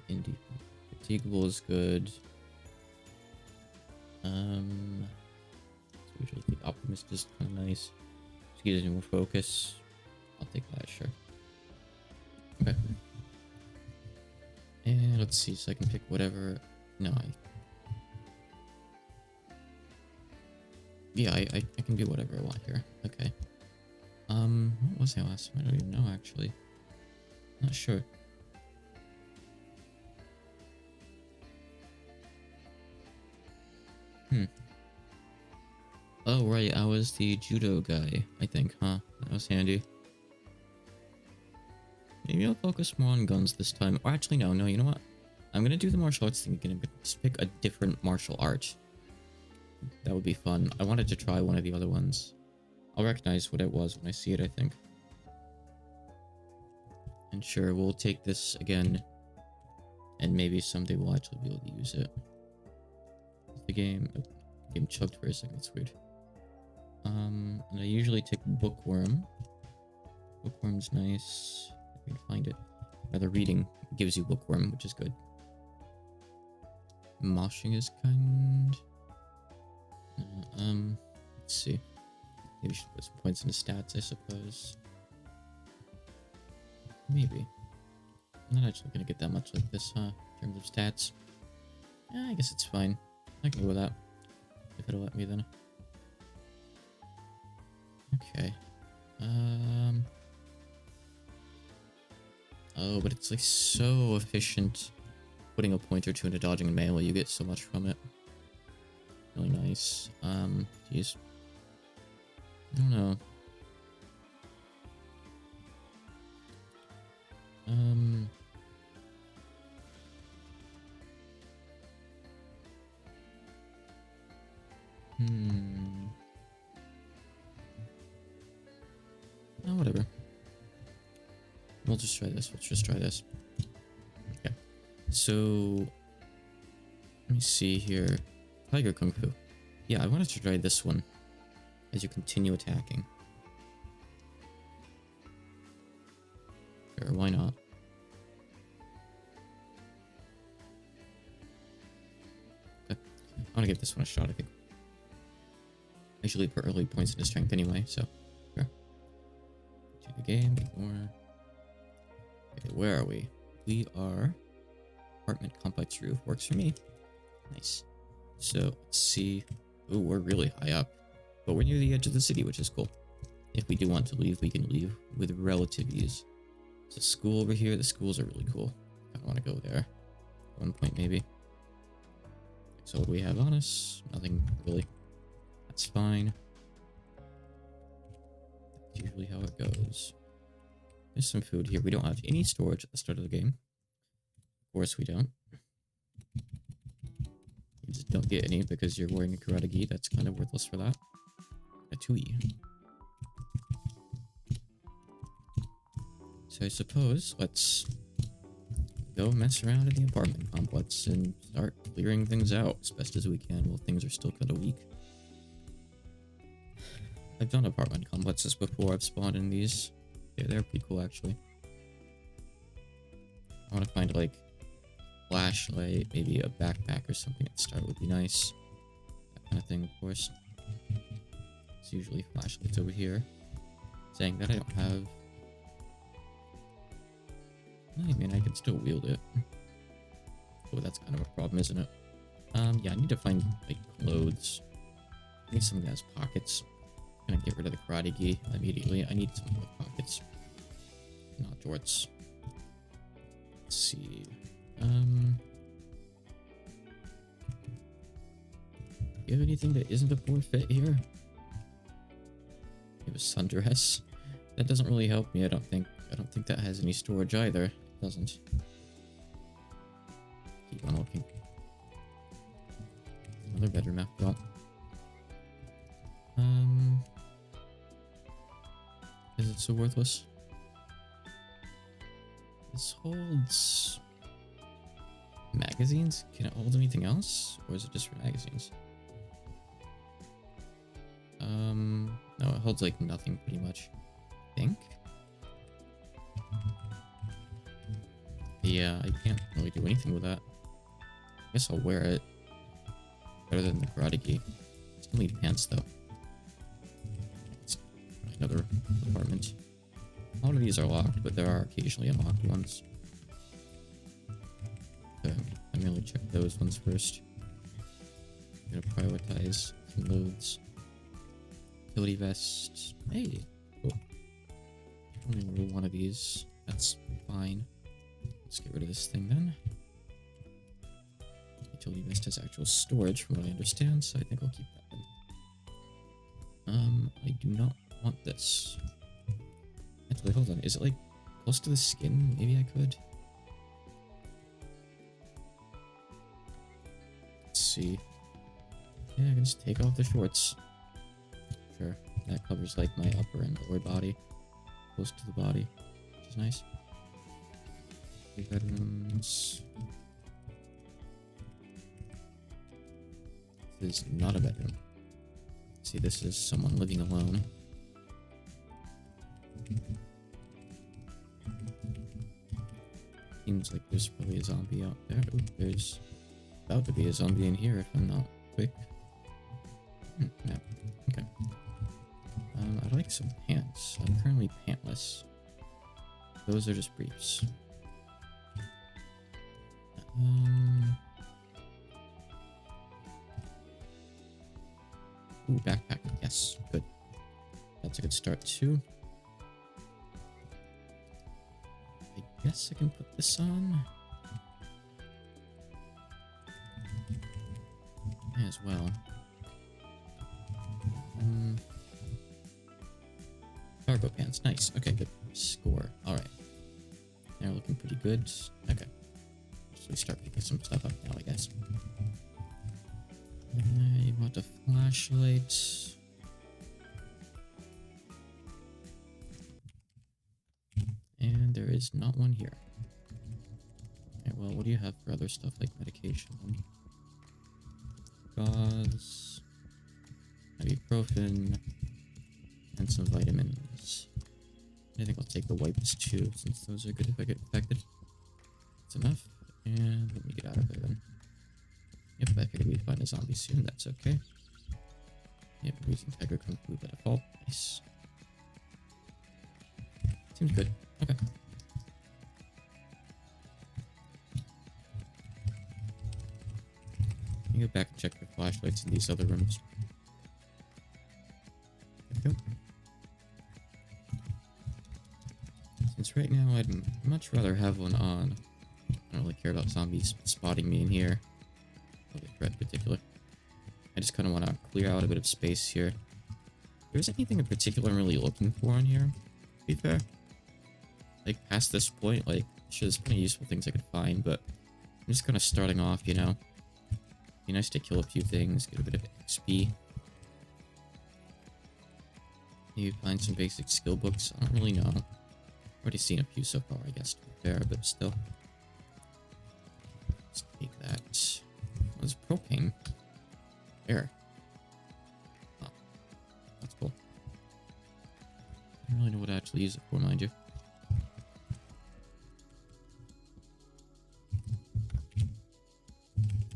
S1: Indefatigable is good. So usually think optimist is kind of nice. Just gives you more focus. I'll take that, sure. Okay. And let's see, so I can pick whatever. No, yeah, I can do whatever I want here. Okay. What was that last time? I don't even know, actually. Not sure. Oh, right, I was the judo guy, I think, huh? That was handy. Maybe I'll focus more on guns this time. Or actually, no, you know what? I'm gonna do the martial arts thing again, but just pick a different martial art. That would be fun. I wanted to try one of the other ones. I'll recognize what it was when I see it, I think. And sure, we'll take this again. And maybe someday we'll actually be able to use it. The game chugged for a second, it's weird. And I usually take Bookworm. Bookworm's nice. If I can find it. Rather, reading gives you Bookworm, which is good. Moshing is kind. Let's see. Maybe we should put some points into stats, I suppose. Maybe. I'm not actually gonna get that much like this, huh? In terms of stats. Yeah, I guess it's fine. I can go with that. If it'll let me, then. Okay. Oh, but it's like so efficient. Putting a point or two into dodging and melee, you get so much from it. Really nice. Jeez. I don't know. Oh, whatever. We'll just try this. Let's just try this. Okay. So, let me see here. Tiger Kung Fu. Yeah, I wanted to try this one as you continue attacking. Sure, why not? Okay. I want to give this one a shot, I think. I usually put early points into strength anyway, so sure. Check the game, ignore. Okay, where are we? We are apartment complex roof. Works for me. Nice. So let's see. Oh, we're really high up, but we're near the edge of the city, which is cool. If we do want to leave, we can leave with relative ease. There's a school over here. The schools are really cool. I don't want to go there. At one point, maybe. So what do we have on us? Nothing really. That's fine. That's usually how it goes. There's some food here. We don't have any storage at the start of the game. Of course we don't. You just don't get any because you're wearing a karate gi. That's kind of worthless for that. A 2E. So I suppose let's go mess around in the apartment complex and start clearing things out as best as we can while things are still kind of weak. I've done apartment complexes before. I've spawned in these. Yeah, they're pretty cool, actually. I want to find, like, flashlight, maybe a backpack or something at the start would be nice. That kind of thing, of course. It's usually flashlights over here. Saying that I don't have... I mean, I can still wield it. Oh, that's kind of a problem, isn't it? Yeah, I need to find, like, clothes. I need something that has pockets. I'm gonna get rid of the karate gi immediately. I need something with pockets. Not jorts. Let's see. Do you have anything that isn't a poor fit here? You have a sundress. That doesn't really help me, I don't think. I don't think that has any storage either. It doesn't. Keep on looking. Another bedroom after all. Is it so worthless? This holds magazines? Can it hold anything else? Or is it just for magazines? No, it holds like nothing pretty much. I think. Yeah, I can't really do anything with that. I guess I'll wear it. Better than the karate gi. Still need pants though. It's another apartment. A lot of these are locked, but there are occasionally unlocked ones. Okay, I'm gonna check those ones first. I'm gonna prioritize clothes. Utility vest. Hey! Cool. Only roll one of these. That's fine. Let's get rid of this thing then. Utility vest has actual storage from what I understand, so I think I'll keep that one. I do not want this. Actually, hold on. Is it like close to the skin? Maybe I could. Let's see. Yeah, I can just take off the shorts. Sure. That covers like my upper and lower body. Close to the body, which is nice. 3 bedrooms. This is not a bedroom. See, this is someone living alone. Seems like there's probably a zombie out there. Ooh, there's about to be a zombie in here if I'm not quick. No. Okay. I'd like some pants. I'm currently pantless. Those are just briefs. Ooh, backpack. Yes, good. That's a good start too. I guess I can put this on. May as well. Cargo pants. Nice. Okay, good. Score. Alright. They're looking pretty good. Okay. So we start picking some stuff up now, I guess. You want a flashlight. And there is not one here. Okay, well, what do you have for other stuff like medication? Gauze, ibuprofen, and some vitamins. I think I'll take the wipes too, since those are good if I get infected. That's enough. And let me get out of there then. Yep, I figured we'd find a zombie soon, that's okay. Yep, we're using Tiger Kung Fu by default. Nice. Seems good. Okay. Let me go back and check for flashlights in these other rooms. There we go. Since right now I'd much rather have one on. I don't really care about zombies spotting me in here. Not a threat in particular. I just kind of want to clear out a bit of space here. If there's anything in particular I'm really looking for in here, to be fair. Like, past this point, like, sure, there's plenty of useful things I could find, but I'm just kind of starting off, you know? Be nice to kill a few things, get a bit of XP. Maybe find some basic skill books. I don't really know. Already seen a few so far, I guess, to be fair, but still. Let's take that. What is propane? Air. Oh, that's cool. I don't really know what to actually use it for, mind you.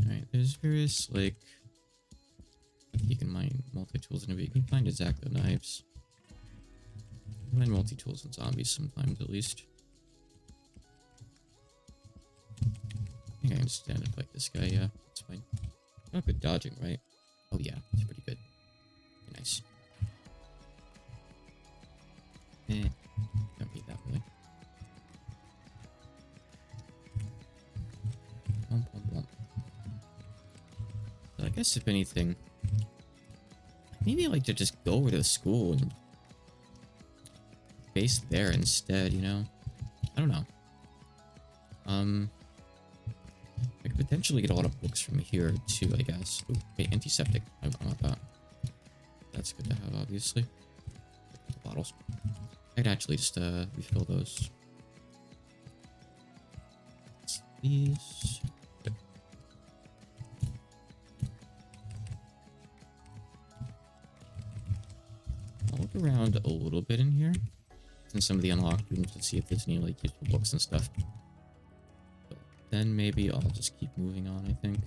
S1: Alright, there's various, like, you can mine multi-tools and everything. You can find X-Acto knives. mind multi-tools and zombies sometimes, at least. I think I can stand and fight this guy, yeah. It's fine. Not good dodging, right? Oh yeah, it's pretty good. Nice. Don't need that really. Womp, womp, womp. So I guess if anything, maybe I like to just go over to the school and base there instead, you know? I don't know. I could potentially get a lot of books from here too, I guess. Ooh, wait, antiseptic. I want that. That's good to have, obviously. Bottles. I'd actually just refill those. These. Good. I'll look around a little bit in here, in some of the unlocked rooms, to see if there's any like useful books and stuff. But then maybe I'll just keep moving on, I think.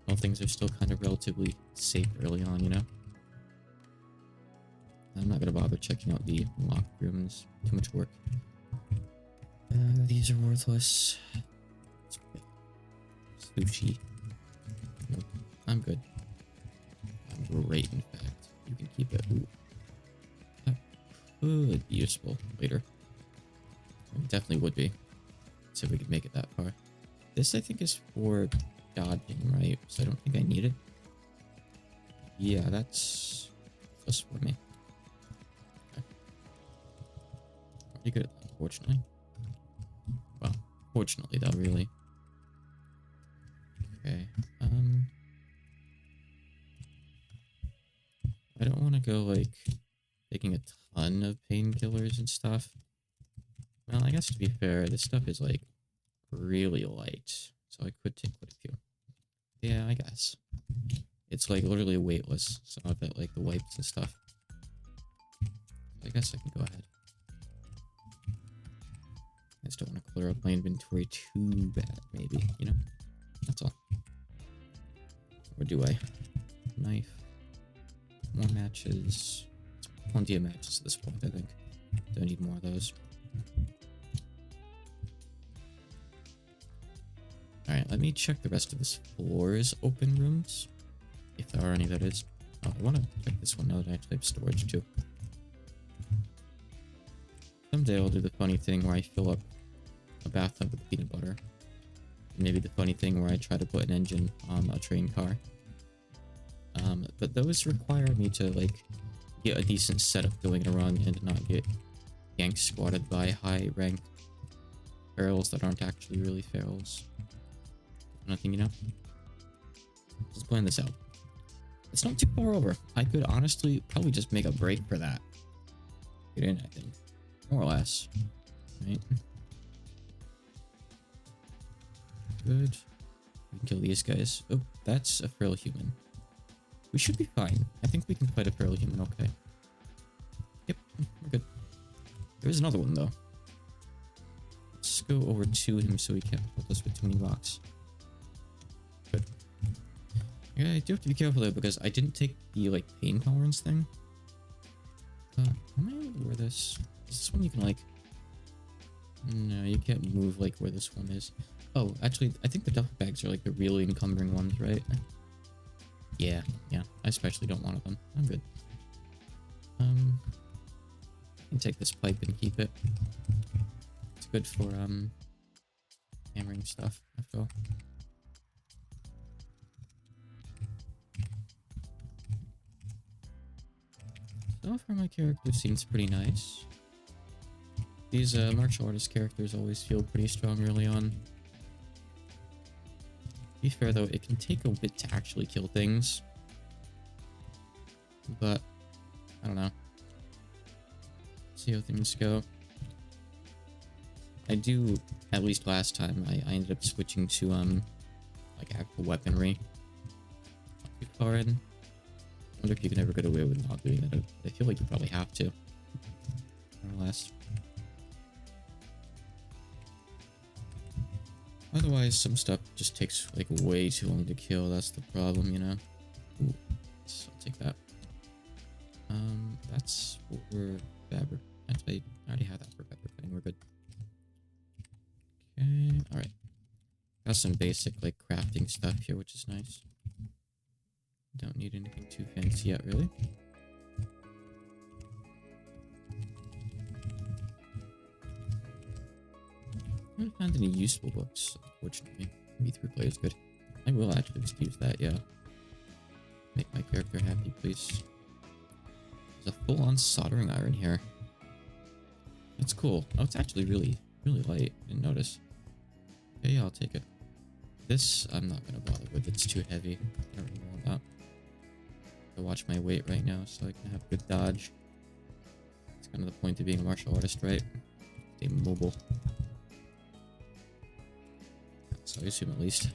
S1: Well, things are still kind of relatively safe early on, you know? I'm not gonna bother checking out the locked rooms. Too much work. These are worthless. Sushi. Nope. I'm good. I'm great, in fact. You can keep it. Ooh. That could be useful later. It definitely would be. So we could make it that far. This, I think, is for dodging, right? So I don't think I need it. Yeah, that's just for me. Pretty good at that, unfortunately. Well, fortunately though, really. Okay, I don't want to go, like, taking a ton of painkillers and stuff. Well, I guess to be fair, this stuff is, like, really light. So I could take quite a few. Yeah, I guess. It's, like, literally weightless. Some of it, like, the wipes and stuff. I guess I can go ahead. I just don't want to clear up my inventory too bad, maybe, you know? That's all. Or do I? Knife. More matches. Plenty of matches at this point, I think. Don't need more of those. Alright, let me check the rest of this floor's open rooms. If there are any, that is. Oh, I want to check this one now that I actually have storage, too. Someday I'll do the funny thing where I fill up a bathtub with peanut butter. Maybe the funny thing where I try to put an engine on a train car. But those require me to, like, get a decent setup going in a run and not get gank squatted by high-ranked ferals that aren't actually really ferals. Nothing, you know? Let's plan this out. It's not too far over. I could honestly probably just make a break for that. Get in, I think. More or less. Right? Good. We can kill these guys. Oh, that's a feral human. We should be fine. I think we can fight a feral human, okay. Yep, we're good. There's another one, though. Let's go over to him so he can't hold us with too many rocks. Good. Yeah, I do have to be careful, though, because I didn't take the, like, pain tolerance thing. Am I able to wear this? Is this one you can, like... No, you can't move, like, where this one is. Oh, actually, I think the duffel bags are, like, the really encumbering ones, right? Yeah. I especially don't want them. I'm good. I can take this pipe and keep it. It's good for, hammering stuff, I feel. So far, my character seems pretty nice. These, martial artist characters always feel pretty strong early on. To be fair, though, it can take a bit to actually kill things. But, I don't know. See how things go. I do, at least last time, I ended up switching to, like, actual weaponry. Not too far in. I wonder if you can ever get away with not doing that. I feel like you probably have to. More or less. Otherwise, some stuff just takes, like, way too long to kill. That's the problem, you know? Ooh, I'll take that. That's what we're Actually, I already have that for pepper cutting. We're good. Okay, alright. Got some basic, like, crafting stuff here, which is nice. Don't need anything too fancy yet, really. I haven't found any useful books, unfortunately. Maybe 3 players good. I will actually just use that, yeah. Make my character happy, please. There's a full-on soldering iron here. That's cool. Oh, it's actually really, really light. Didn't notice. Okay, yeah, I'll take it. This, I'm not going to bother with. It's too heavy. I don't really want that. I watch my weight right now so I can have good dodge. It's kind of the point of being a martial artist, right? Stay mobile. So I assume at least.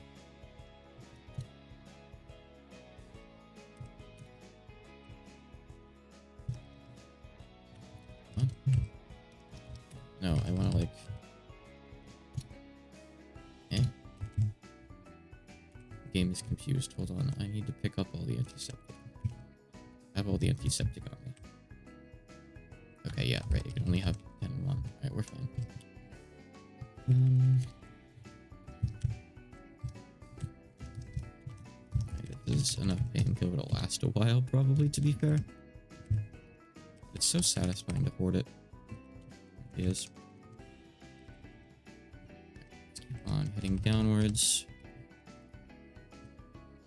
S1: Huh? No, I want to like... Eh? The game is confused. Hold on. I need to pick up all the antiseptic. I have all the antiseptic on me. Okay, yeah, right. You can only have 10 and 1. Alright, we're fine. This is enough painkiller to last a while, probably, to be fair. It's so satisfying to hoard it. It is. Let's keep on heading downwards.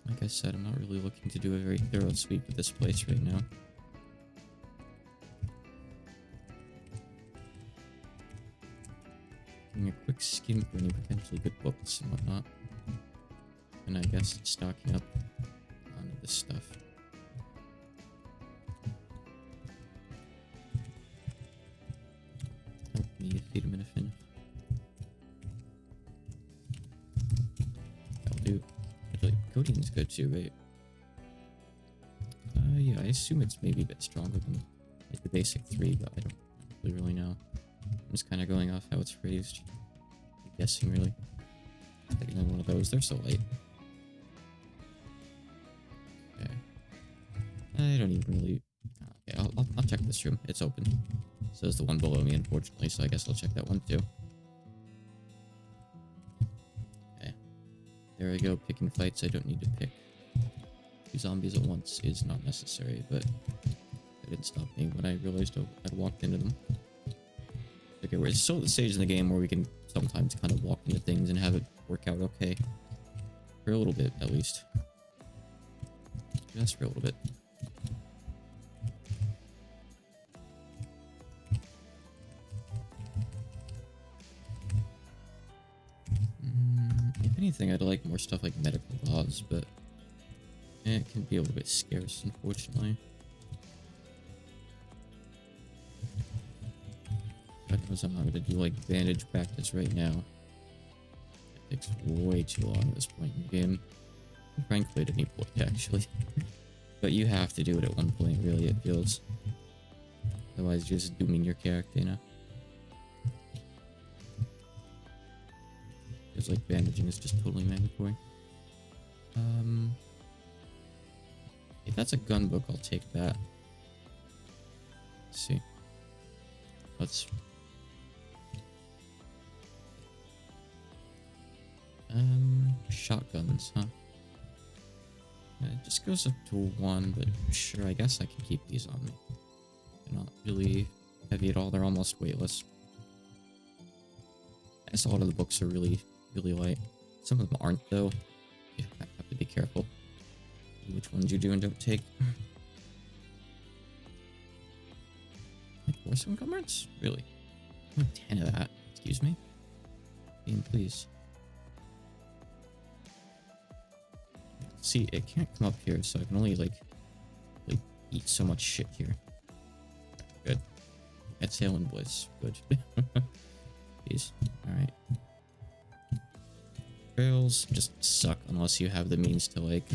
S1: Like I said, I'm not really looking to do a very thorough sweep of this place right now. Getting a quick skim for any potentially good books and whatnot. And I guess stocking up on this stuff. Help me feed him in a fin. That'll do. Actually, coding's good too, right? Yeah, I assume it's maybe a bit stronger than like the basic 3, but I don't really know. I'm just kind of going off how it's phrased. I'm guessing, really. I think another one of those. They're so light. Okay. I don't even really... Okay, I'll check this room. It's open. So there's the one below me, unfortunately, so I guess I'll check that one too. Okay. There we go, picking fights I don't need to pick. 2 zombies at once is not necessary, but that didn't stop me when I realized I'd walked into them. Okay, we're still at the stage in the game where we can sometimes kind of walk into things and have it work out okay. For a little bit, at least. Just for a little bit. If anything, I'd like more stuff like medical laws, but it can be a little bit scarce, unfortunately. God knows I'm not going to do like bandage practice right now. It takes way too long at this point in the game. Frankly, at any point, actually. But you have to do it at one point, really, it feels. Otherwise, you're just dooming your character, you know? Feels like bandaging is just totally mandatory. If that's a gun book, I'll take that. Let's see. Let's... Shotguns, huh? It just goes up to 1, but sure, I guess I can keep these on me. They're not really heavy at all, they're almost weightless. I guess a lot of the books are really, really light. Some of them aren't, though. You have to be careful which ones you do and don't take. Like, force encumbrance? Really? Only 10 of that. Excuse me? Game, please. See, it can't come up here, so I can only, like eat so much shit here. Good. Exhale and bliss. Good. Please. Alright. Trails just suck unless you have the means to, like,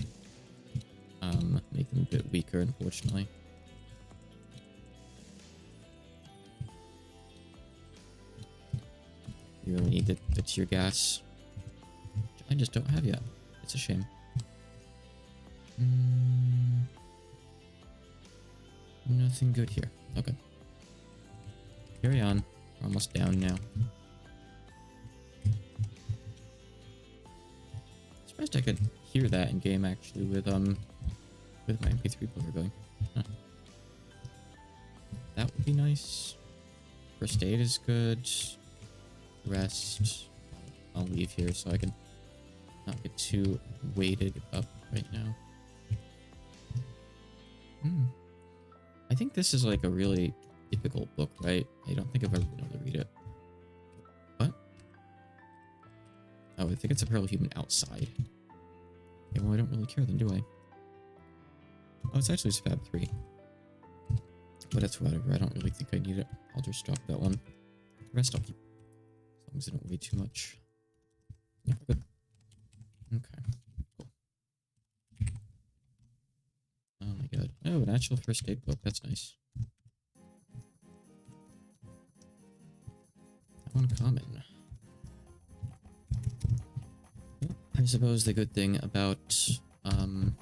S1: make them a bit weaker, unfortunately. You really need the tear gas. I just don't have yet. It's a shame. Nothing good here. Okay. Carry on. We're almost down now. Surprised I could hear that in game actually with my MP3 player going. Huh. That would be nice. First aid is good. Rest. I'll leave here so I can not get too weighted up right now. I think this is like a really difficult book, right? I don't think I've ever been able to read it. What? Oh, I think it's a Pearl Human outside. Okay, well, I don't really care then, do I? Oh, it's actually Fab 3. But it's whatever. I don't really think I need it. I'll just drop that one. The rest I'll keep. As long as I don't weigh too much. Yeah, we're good. Okay. Cool. Oh my god. Oh, an actual first aid book. That's nice. Uncommon. Well, I suppose the good thing about the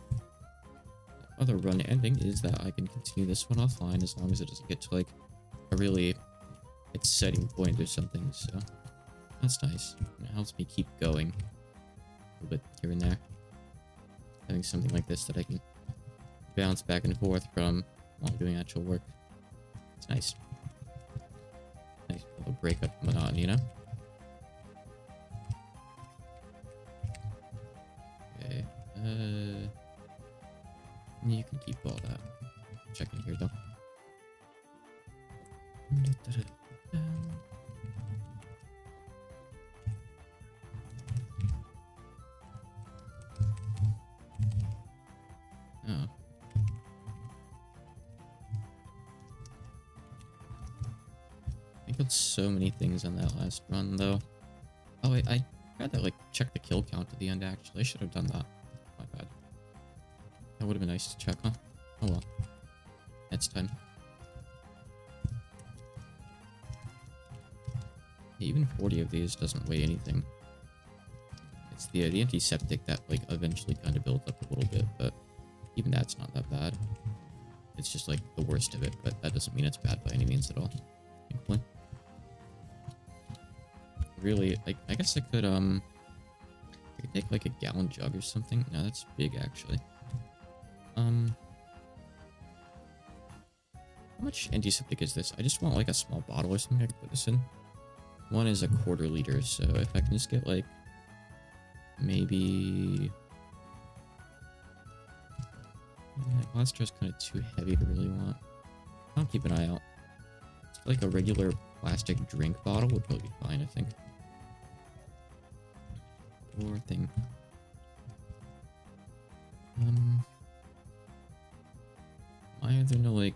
S1: other run ending is that I can continue this one offline as long as it doesn't get to like a really exciting point or something, so that's nice. It helps me keep going a little bit here and there. Having something like this that I can bounce back and forth from while doing actual work. It's nice. Nice little break up the monotony, you know? Okay. You can keep all that. Check in here though. Oh. I killed so many things on that last run though. Oh, I had to like check the kill count at the end actually. I should have done that. My bad. That would have been nice to check, huh? Oh well. Next time. Even 40 of these doesn't weigh anything. It's the antiseptic that like eventually kind of builds up a little bit, but even that's not that bad. It's just like the worst of it, but that doesn't mean it's bad by any means at all. Thankfully. Really, like I guess I could take like a gallon jug or something. No, that's big actually. How much antiseptic is this? I just want like a small bottle or something I can put this in. One is a quarter liter, so if I can just get like maybe glass jar's kind of too heavy to really want. I'll keep an eye out. Just like a regular plastic drink bottle would probably be fine, I think. Poor thing. Why are there no like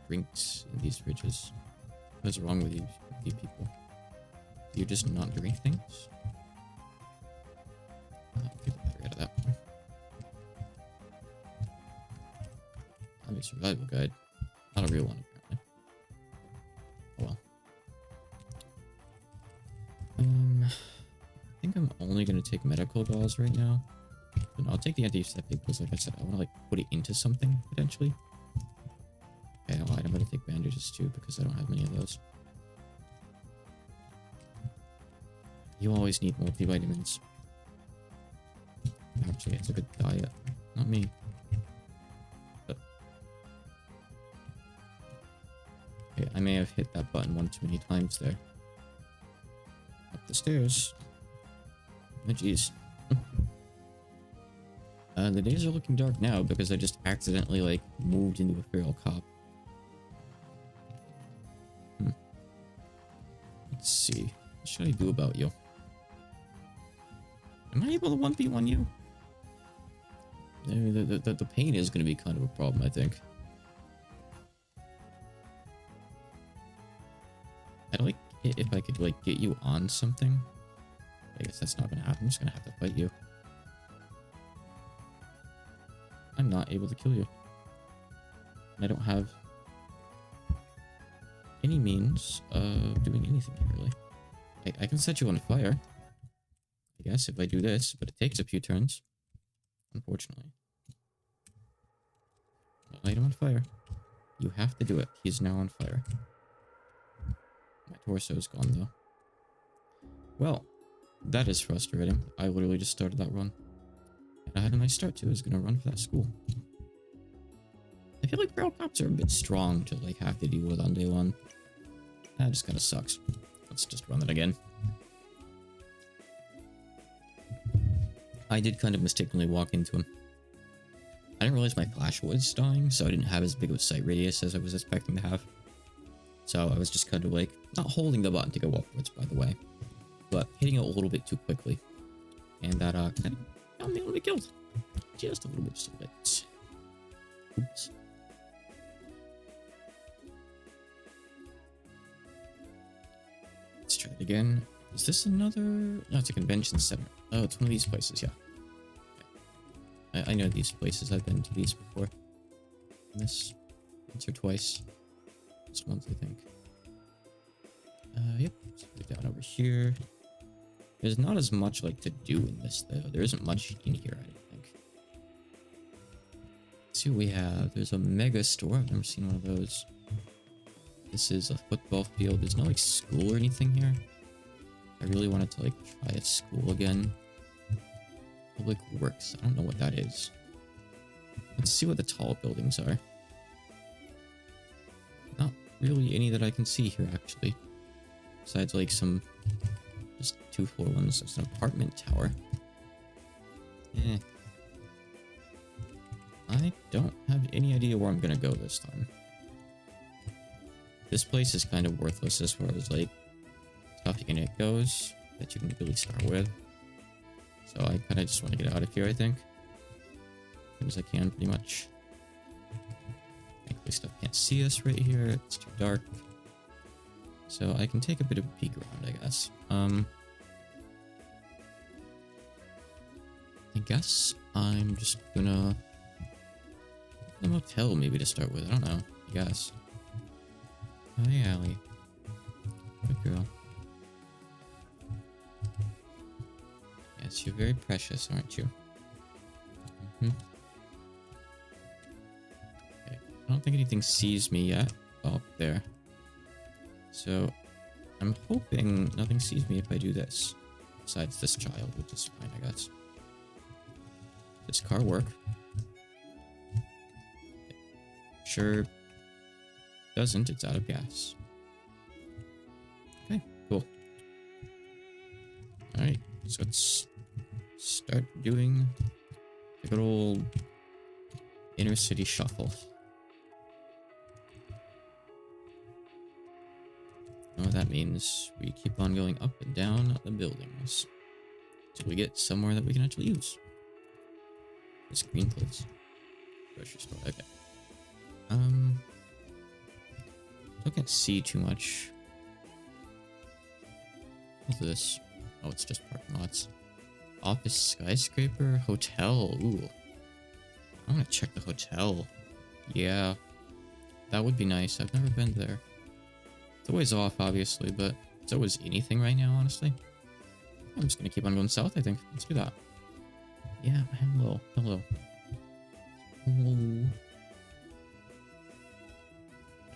S1: drinks in these fridges? What's wrong with you people? Do you just not drink things? Get the battery out of that. I'm a survival guide. Not a real one, apparently. Oh well. I think I'm only gonna take medical gauze right now. But I'll take the antiseptic because, like I said, I want to like put it into something potentially. Okay, alright, I'm gonna take bandages too because I don't have many of those. You always need multivitamins. Actually, it's a good diet. Not me. But okay, I may have hit that button one too many times there. Up the stairs. Oh, jeez. The days are looking dark now because I just accidentally, like, moved into a feral cop. Let's see. What should I do about you? Am I able to 1v1 you? The pain is going to be kind of a problem, I think. I'd like it if I could, like, get you on something. I guess that's not going to happen. I'm just going to have to fight you. I'm not able to kill you. I don't have any means of doing anything here, really. I can set you on fire, I guess, if I do this, but it takes a few turns, unfortunately. I'll light him on fire. You have to do it. He's now on fire. My torso's gone though. Well, that is frustrating. I literally just started that run. And I had a nice start too. I was gonna run for that school. I feel like feral cops are a bit strong to like have to deal with on day one. That just kind of sucks. Let's just run it again. I did kind of mistakenly walk into him. I didn't realize my flash was dying, so I didn't have as big of a sight radius as I was expecting to have. So I was just kind of like, not holding the button to go upwards, by the way, but hitting it a little bit too quickly. And that kind of got me a little bit killed. Just a little bit, just a little bit. Oops. Let's try it again. Is this another? No, it's a convention center. Oh, it's one of these places, yeah. I know these places. I've been to these before. This once or twice. Just once, I think. Yep. Let's go down over here. There's not as much like to do in this though. There isn't much in here, I don't think. Let's see what we have. There's a mega store. I've never seen one of those. This is a football field. There's no like school or anything here. I really wanted to like try a school again. Public Works. I don't know what that is. Let's see what the tall buildings are. Not really any that I can see here, actually. Besides, like, some just 2-floor ones. There's an apartment tower. Eh. I don't have any idea where I'm gonna go this time. This place is kind of worthless as far as, like, stuff you can get goes that you can really start with. So I kind of just want to get out of here, I think. As soon as I can, pretty much. Thankfully, stuff can't see us right here. It's too dark. So I can take a bit of a peek around, I guess. I guess I'm just gonna... a motel, maybe, to start with. I don't know. I guess. Hi, Allie. Good girl. Yes, you're very precious, aren't you? Mm-hmm. Okay. I don't think anything sees me yet. Oh, up there. So, I'm hoping nothing sees me if I do this. Besides this child, which is fine, I guess. Does this car work? Sure doesn't. It's out of gas. Okay, cool. Alright, so let's start doing the good old inner city shuffle. You know what that means? We keep on going up and down the buildings until we get somewhere that we can actually use. This green place. Grocery store, okay. I can't see too much. What's this? Oh, it's just parking lots. Office, skyscraper, hotel. Ooh. I want to check the hotel. Yeah. That would be nice. I've never been there. It's always off, obviously, but it's always anything right now, honestly. I'm just going to keep on going south, I think. Let's do that. Yeah, hello. Hello. Hello.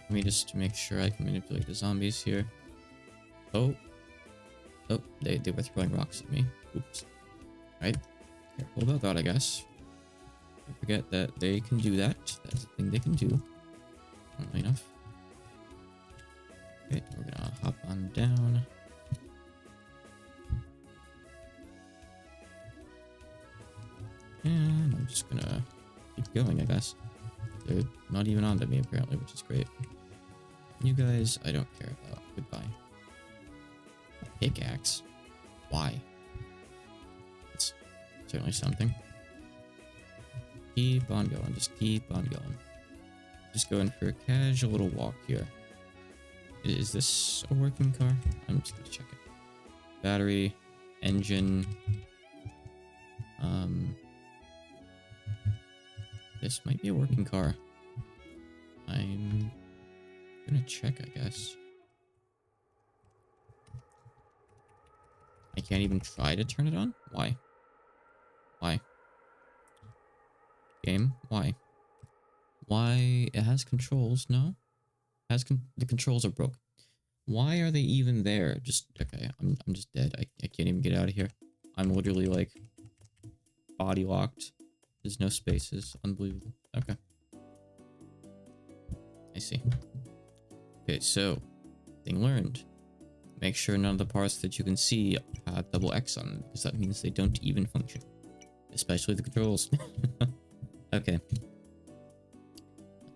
S1: Let me just make sure I can manipulate the zombies here. Oh. Oh, they were throwing rocks at me. Oops. Right. Careful about that, I guess. Don't forget that they can do that. That's a thing they can do. Funnily enough. Okay, we're gonna hop on down. And I'm just gonna keep going, I guess. They're not even onto me, apparently, which is great. You guys, I don't care about. Goodbye. A pickaxe? Why? It's certainly something. Keep on going. Just keep on going. Just going for a casual little walk here. Is this a working car? I'm just gonna check it. Battery, engine. This might be a working car. I'm gonna check, I guess. I can't even try to turn it on? Why? Why? Game? Why? Why? It has controls, no? The controls are broken. Why are they even there? Just, okay, I'm just dead. I can't even get out of here. I'm literally, like, body locked. There's no spaces. Unbelievable. Okay. I see. Okay, so, thing learned. Make sure none of the parts that you can see have double X on them, because that means they don't even function. Especially the controls. Okay.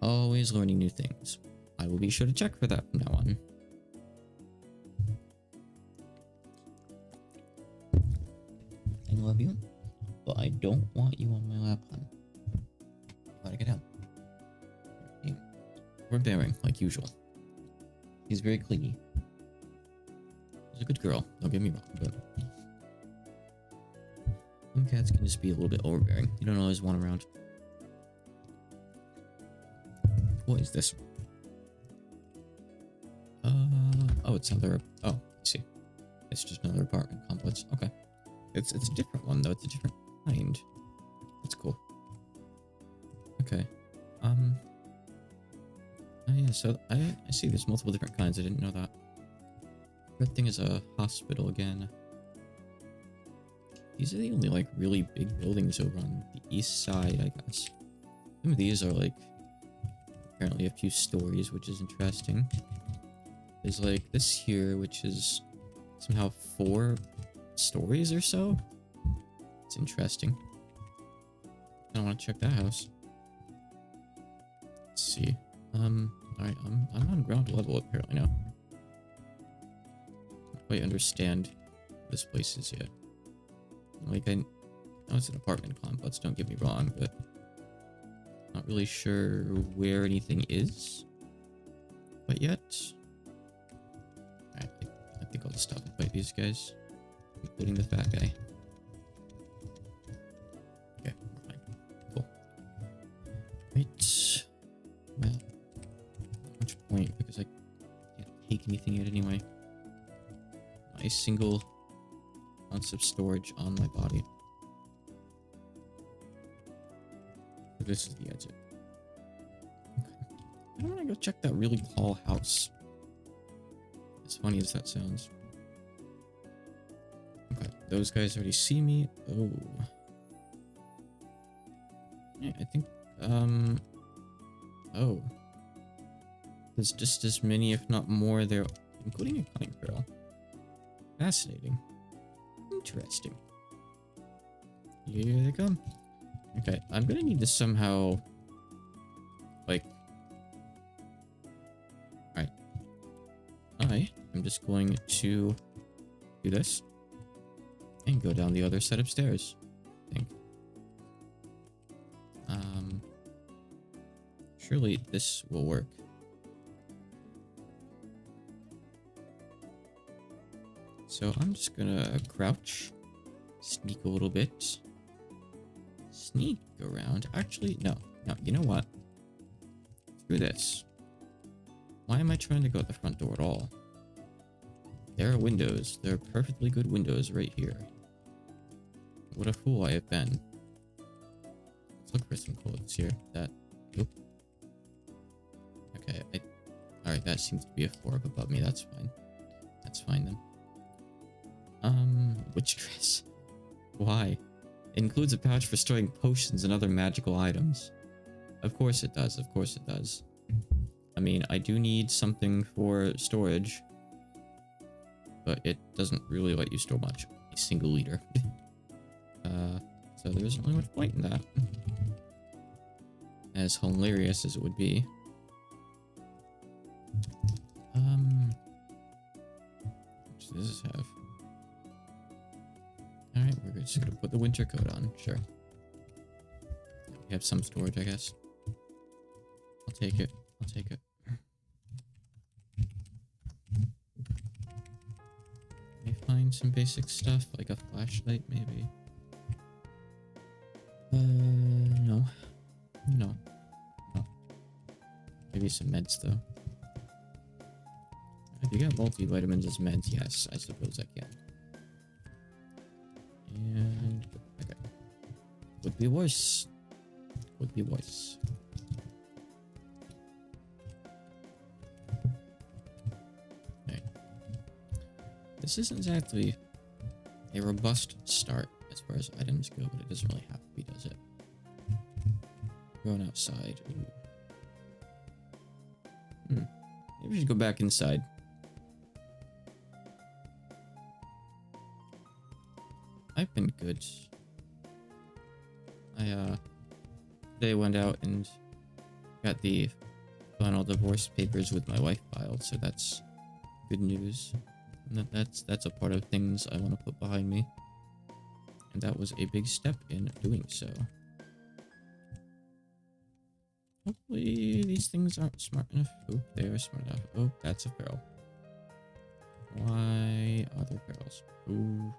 S1: Always learning new things. I will be sure to check for that from now on. I love you, but I don't want you on my lap, hon. Gotta get out. We're bearing, like usual. He's very clingy. She's a good girl, don't get me wrong, but some cats can just be a little bit overbearing. You don't always want them around. What is this? Oh, it's another. Oh, I see. It's just another apartment complex. Okay, it's a different one though. It's a different kind. That's cool. Okay. Oh yeah. So I see. There's multiple different kinds. I didn't know that. Red thing is a hospital again. These are the only like really big buildings over on the east side, I guess. Some of these are like apparently a few stories, which is interesting. There's like this here, which is somehow 4 stories or so. It's interesting. I want to check that house. Let's see. Alright, I'm on ground level apparently now. Don't quite understand what this place is yet. Like, I know it's an apartment complex, don't get me wrong, but not really sure where anything is quite yet. Alright, I think I'll just stop and fight these guys, including the fat guy. Okay, we're fine. Cool. Right. Well, not much point because I can't take anything yet anyway. Not a single ounce of storage on my body. So this is the exit. Okay. I don't want to go check that really tall house. As funny as that sounds. Okay, those guys already see me. Oh. Yeah, I think, oh. There's just as many, if not more, there, including a cunning barrel. Fascinating. Interesting. Here they come. Okay, I'm gonna need to somehow, like, alright. I am just going to do this and go down the other set of stairs, I think. Surely this will work. So I'm just gonna crouch, sneak a little bit, sneak around. Actually, no, you know what? Screw this. Why am I trying to go at the front door at all? There are windows. There are perfectly good windows right here. What a fool I have been. Let's look for some clothes here. That, oop. Okay, alright, that seems to be a 4 up above me. That's fine. That's fine then. Witch dress. Why? It includes a pouch for storing potions and other magical items. Of course it does, of course it does. I mean, I do need something for storage, but it doesn't really let you store much. A single liter. So there isn't really much point in that. As hilarious as it would be. What does this have? Alright, we're just gonna put the winter coat on, sure. We have some storage, I guess. I'll take it. I'll take it. May find some basic stuff, like a flashlight, maybe. No. No. No. Maybe some meds, though. If you got multivitamins as meds, yes, I suppose I can. And, okay. Could be worse. Could be worse. Alright. This isn't exactly a robust start as far as items go, but it doesn't really have to be, does it? Going outside. Maybe we should go back inside. I've been good. Today went out and got the final divorce papers with my wife filed, so that's good news. And that's a part of things I want to put behind me. And that was a big step in doing so. Hopefully these things aren't smart enough. Oh, they are smart enough. Oh, that's a feral. Why are there ferals? Ooh.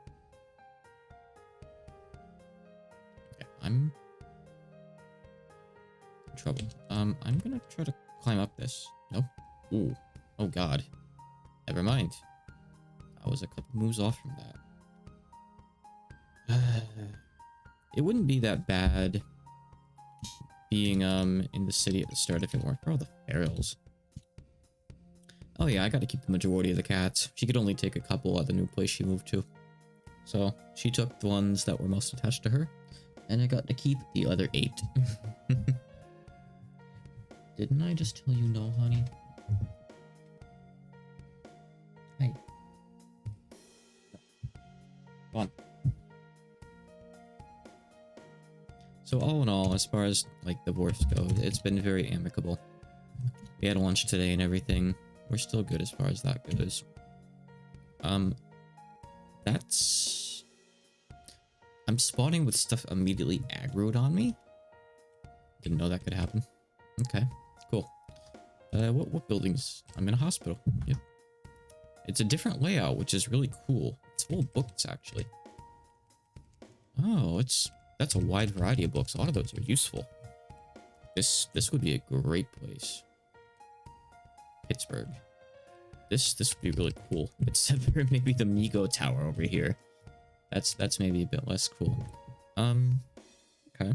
S1: Okay, I'm in trouble. I'm gonna try to climb up this. Nope. Ooh. Oh god. Never mind. I was a couple moves off from that. It wouldn't be that bad being in the city at the start if it weren't for all the ferals. Oh yeah, I gotta keep the majority of the cats. She could only take a couple at the new place she moved to. So she took the ones that were most attached to her, and I got to keep the other 8. Didn't I just tell you no, honey? Hey. Come on. So all in all, as far as like divorce goes, it's been very amicable. We had lunch today and everything. We're still good as far as that goes. That's... I'm spawning with stuff immediately aggroed on me. Didn't know that could happen. Okay, cool. What buildings? I'm in a hospital. Yep. It's a different layout, which is really cool. It's full of books, actually. Oh, that's a wide variety of books. A lot of those are useful. This would be a great place. Pittsburgh. This would be really cool. Except for maybe the Migo Tower over here. That's maybe a bit less cool. Okay.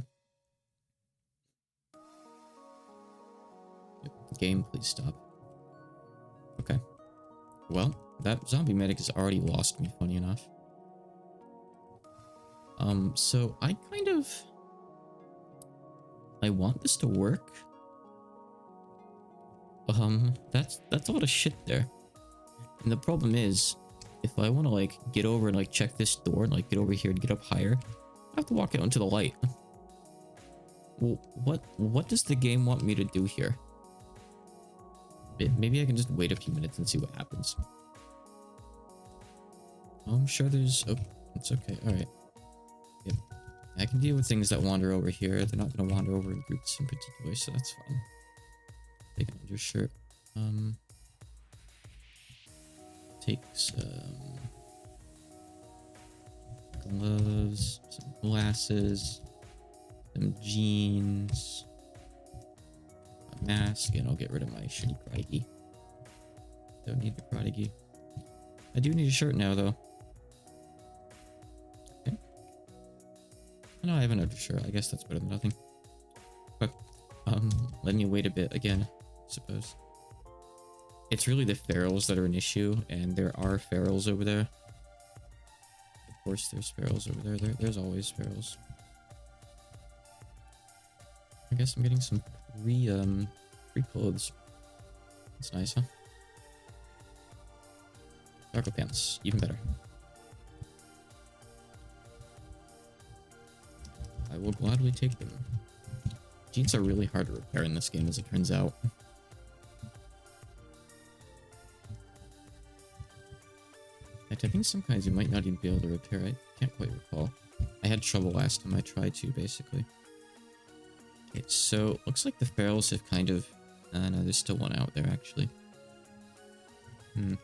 S1: Game, please stop. Okay. Well, that zombie medic has already lost me, funny enough. So I want this to work. That's a lot of shit there. And the problem is, if I want to like get over and like check this door and like get over here and get up higher, I have to walk out into the light. Well, what does the game want me to do here? Maybe I can just wait a few minutes and see what happens. I'm sure there's... Oh, it's okay. Alright. Yep. I can deal with things that wander over here. They're not going to wander over in groups in particular, so that's fine. Take an undershirt. Take some gloves, some glasses, some jeans, a mask, and I'll get rid of my shitty karate gi. Don't need the karate gi. I do need a shirt now, though. Okay. No, I have an undershirt. I guess that's better than nothing. Okay. Let me wait a bit again, I suppose. It's really the ferals that are an issue, and there are ferals over there. Of course, there's ferals over there. There's always ferals. I guess I'm getting some free clothes. That's nice, huh? Cargo pants, even better. I will gladly take them. Jeans are really hard to repair in this game, as it turns out. I think some kinds you might not even be able to repair. I can't quite recall. I had trouble last time I tried to, basically. Okay, so looks like the ferals have kind of... no, there's still one out there, actually. I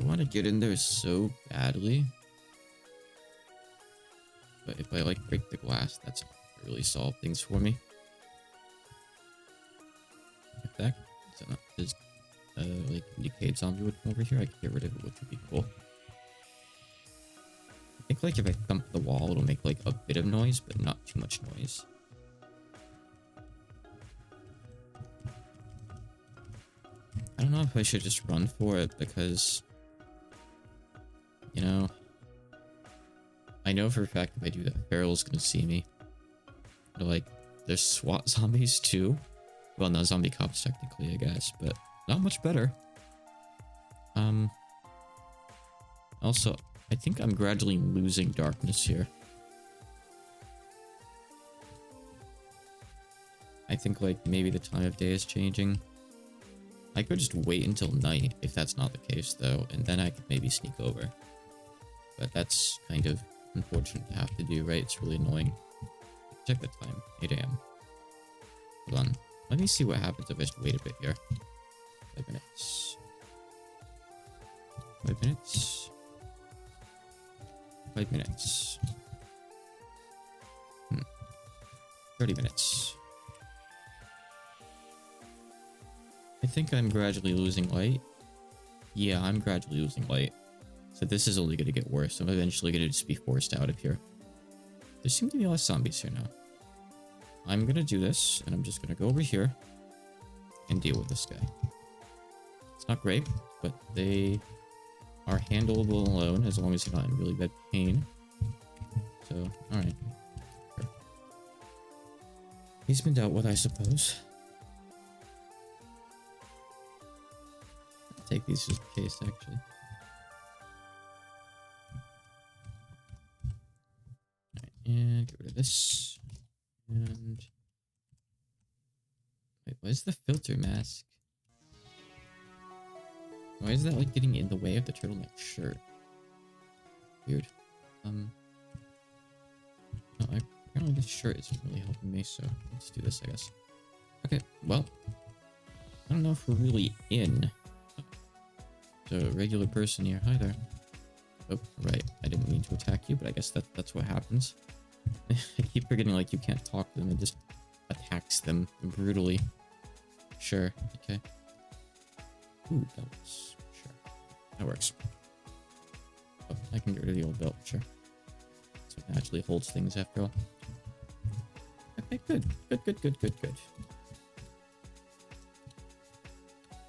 S1: want to get in there so badly. But if I, like, break the glass, that's really solve things for me. If that is like, decayed zombie would come over here, I could get rid of it, which would be cool. I think, like, if I thump the wall, it'll make, like, a bit of noise, but not too much noise. I don't know if I should just run for it because, you know, I know for a fact if I do that, Feral's gonna see me. But like, there's SWAT zombies too. Well, no, zombie cops technically, I guess, but not much better. Also, I think I'm gradually losing darkness here. I think like maybe the time of day is changing. I could just wait until night if that's not the case though, and then I could maybe sneak over. But that's kind of unfortunate to have to do, right? It's really annoying. Check the time, 8 AM. Hold on. Let me see what happens if I just wait a bit here. 5 minutes. 5 minutes. 5 minutes. 30 minutes. I think I'm gradually losing light. Yeah, I'm gradually losing light. So this is only going to get worse. I'm eventually going to just be forced out of here. There seem to be less zombies here now. I'm going to do this, and I'm just going to go over here and deal with this guy. It's not great, but they are handleable alone as long as you're not in really bad pain. So, alright. Sure. He's been dealt with, I suppose. I'll take these just in case, actually. Alright, and get rid of this. And... wait, what is the filter mask? Why is that like getting in the way of the turtleneck shirt? Weird. No, apparently this shirt isn't really helping me, so let's do this, I guess. Okay, well, I don't know if we're really in. The regular person here. Hi there. Oh, right. I didn't mean to attack you, but I guess that's what happens. I keep forgetting like you can't talk to them. It just attacks them brutally. Sure. Okay. Ooh, belts. Sure. That works. Oh, I can get rid of the old belt. Sure. So it naturally holds things after all. Okay, good. Good.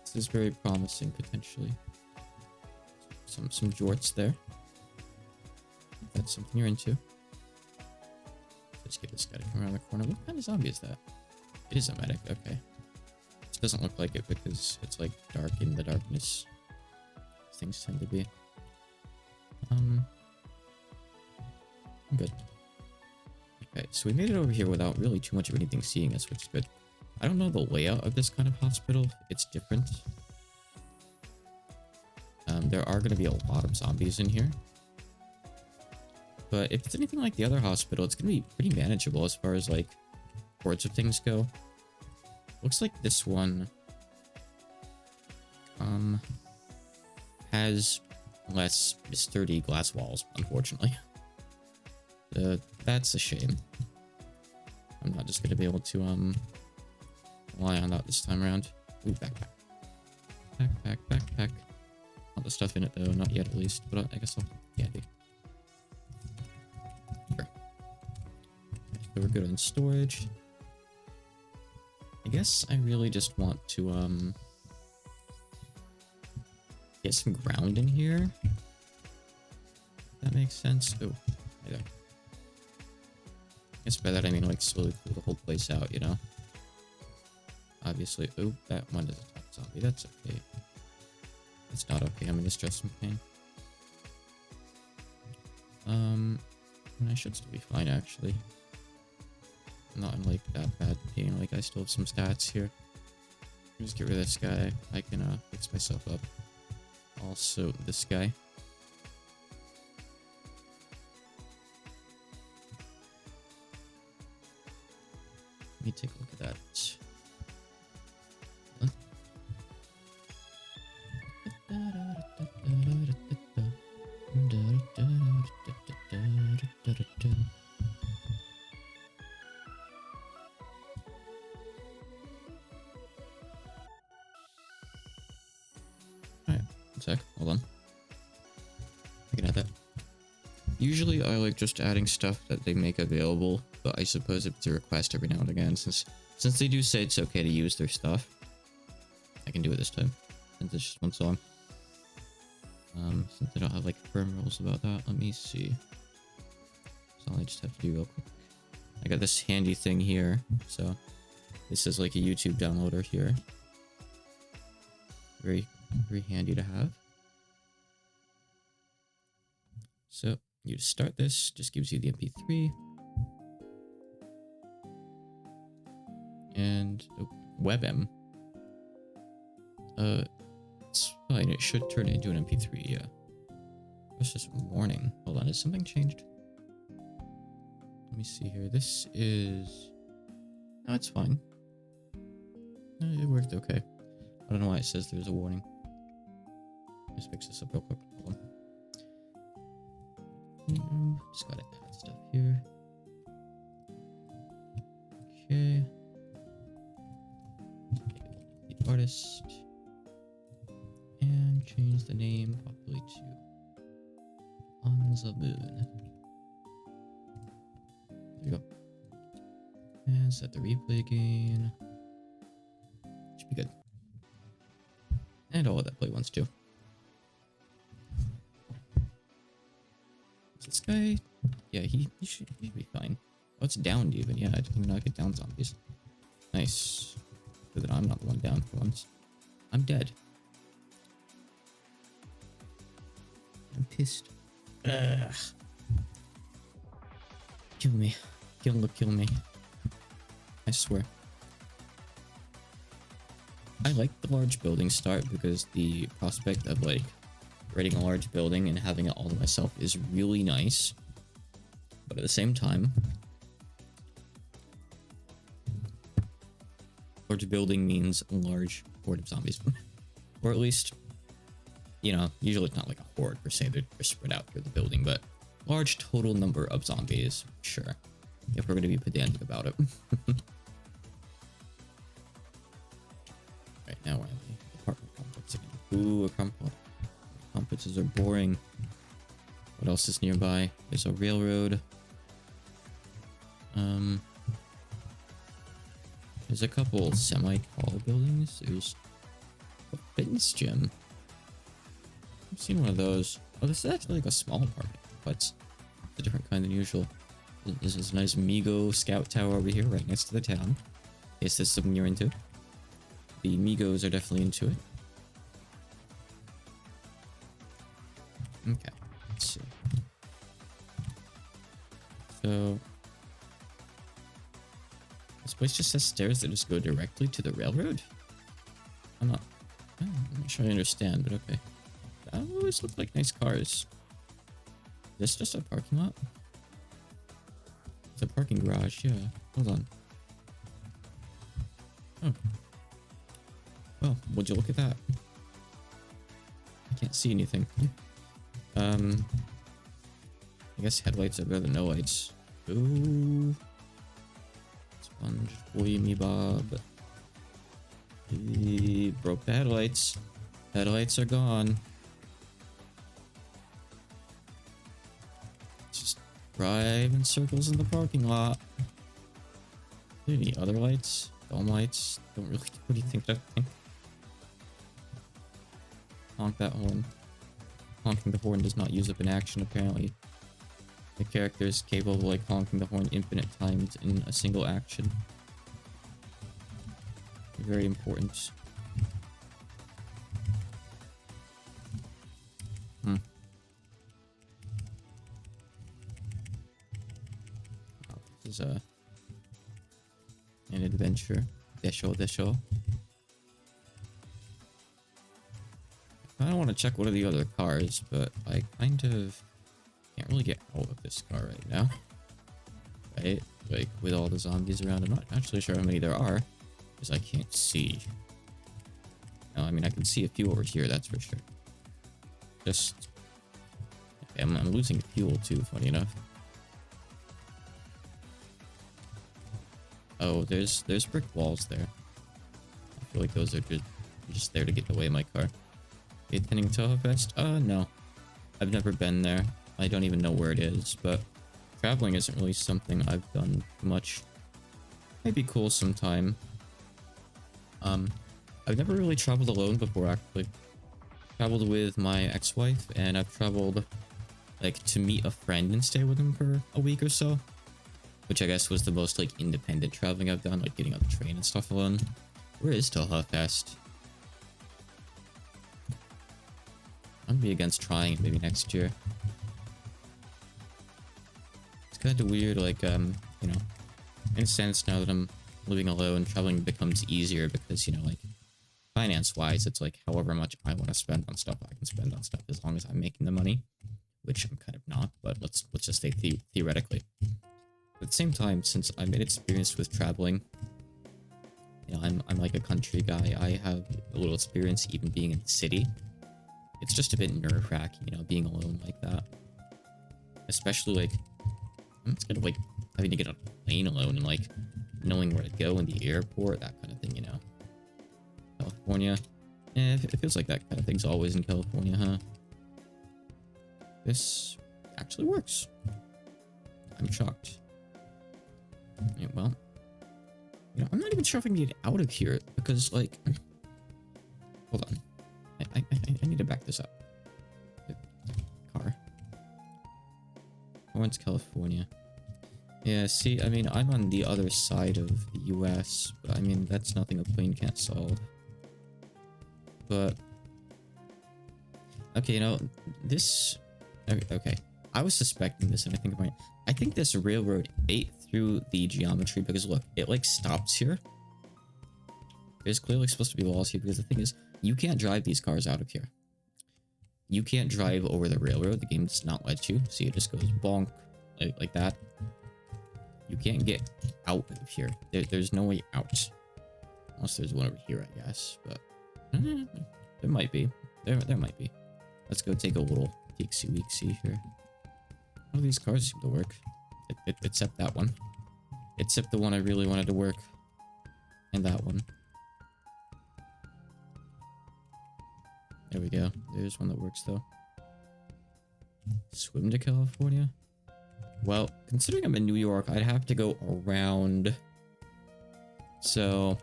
S1: This is very promising, potentially. Some jorts there. If that's something you're into. Let's get this guy to come around the corner. What kind of zombie is that? It is a medic. Okay. This doesn't look like it because it's like dark in the darkness. Things tend to be. I'm good. Okay, so we made it over here without really too much of anything seeing us, which is good. I don't know the layout of this kind of hospital. It's different. There are going to be a lot of zombies in here. But if it's anything like the other hospital, it's going to be pretty manageable as far as like hordes of things go. Looks like this one has less sturdy glass walls, unfortunately. That's a shame. I'm not just going to be able to rely on that this time around. Ooh, backpack. Backpack. Not the stuff in it though, not yet at least, but I guess I'll handy. Sure. So we're good on storage. I guess I really just want to get some ground in here. If that makes sense. Oh, right there. I guess by that I mean like slowly clear the whole place out, you know? Obviously. Oh, that one doesn't attack zombie. That's okay. It's not okay. I'm in distress and pain. I should still be fine actually. I'm not in like that bad pain. Like I still have some stats here. Just get rid of this guy. I can fix myself up. Also, this guy. Let me take a look at that. Alright, one sec, hold on. I can add that. Usually I like just adding stuff that they make available, but I suppose if it's a request every now and again, since they do say it's okay to use their stuff, I can do it this time. since it's just one song. Since I don't have like firm rules about that, let me see. So I just have to do real quick. I got this handy thing here, so this is like a YouTube downloader here. Very, very handy to have. So you just start this, just gives you the MP3. And WebM. It's fine, it should turn into an MP3, yeah. What's this warning? Hold on, has something changed? Let me see here. This is... No, it's fine. No, it worked okay. I don't know why it says there's a warning. Let's fix this up real quick. Hold on. Just gotta add stuff here. Okay. The artist. And change the name properly to On the Moon. There you go. And set the replay again. Should be good. And all of that play once too. Is this guy? Yeah, he should be fine. Oh, it's downed even. Yeah, I didn't even know I could down zombies. Nice. Good that I'm not the one down for once. I'm dead. I'm pissed. Ugh. Kill me. Kill me. I swear. I like the large building start because the prospect of like raiding a large building and having it all to myself is really nice. But at the same time, large building means a large horde of zombies. Or at least, you know, usually it's not like a horde per se, they're spread out through the building, but large total number of zombies, sure. If we're going to be pedantic about it. Right now we're in the apartment complex again. Ooh, complexes are boring. What else is nearby? There's a railroad. There's a couple semi-tall buildings. There's a fitness gym. I've seen one of those. Oh, this is actually like a small apartment, but it's a different kind than usual. This is a nice Migo scout tower over here, right next to the town. In case this is something you're into. The Migos are definitely into it. Okay, let's see. So this place just has stairs that just go directly to the railroad? I'm not sure I understand, but okay. That always look like nice cars. Is this just a parking lot? It's a parking garage, yeah. Hold on. Oh. Well, would you look at that? I can't see anything. I guess headlights are better than no lights. Ooh. Sponge boy me bob. He broke the headlights. Headlights are gone. Just drive in circles in the parking lot. Are there any other lights? Dome lights? Don't really. What do you think? Honk that horn. Honking the horn does not use up an action, apparently. The character is capable of like honking the horn infinite times in a single action. Very important. Oh, this is an adventure. Desho. I don't want to check one of the other cars, but I kind of can't really get out of this car right now. Right? Like, with all the zombies around, I'm not actually sure how many there are, because I can't see. No, I mean, I can see a few over here, that's for sure. Just... Okay, I'm losing fuel too, funny enough. Oh, there's brick walls there. I feel like those are just there to get away my car. Attending Toho Fest? No. I've never been there. I don't even know where it is, but traveling isn't really something I've done much. Might be cool sometime. I've never really traveled alone before, actually. Traveled with my ex-wife, and I've traveled, like, to meet a friend and stay with him for a week or so. Which I guess was the most, like, independent traveling I've done, like getting on the train and stuff alone. Where is Telhufest? I'd be against trying it maybe next year. It's kind of weird, like, you know, in a sense, now that I'm living alone, traveling becomes easier because, you know, like, finance-wise, it's like however much I want to spend on stuff, I can spend on stuff as long as I'm making the money, which I'm kind of not, but let's just say theoretically. At the same time, since I'm inexperienced with traveling, you know, I'm like a country guy. I have a little experience even being in the city. It's just a bit nerve-wracking, you know, being alone like that. Especially, like, it's kind of like having to get on a plane alone and, like, knowing where to go in the airport, that kind of thing, you know. California. Eh, it feels like that kind of thing's always in California, huh? This actually works. I'm shocked. Yeah, well, you know, I'm not even sure if I can get out of here because, like, hold on. I need to back this up. Car. Lawrence, California. Yeah, see, I mean, I'm on the other side of the US, but I mean, that's nothing a plane can't solve. But, okay, you know, this, okay, I was suspecting this, and I think this railroad ate through the geometry, because look, it, like, stops here. There's clearly supposed to be walls here, because the thing is, you can't drive these cars out of here. You can't drive over the railroad, the game does not let you, see, it just goes bonk, like that. You can't get out of here. There's no way out. Unless there's one over here, I guess, but there might be. There might be. Let's go take a little peek-see-week-see here. None of these cars seem to work. Except that one. Except the one I really wanted to work. And that one. There we go. There's one that works, though. Swim to California? Well, considering I'm in New York, I'd have to go around. So,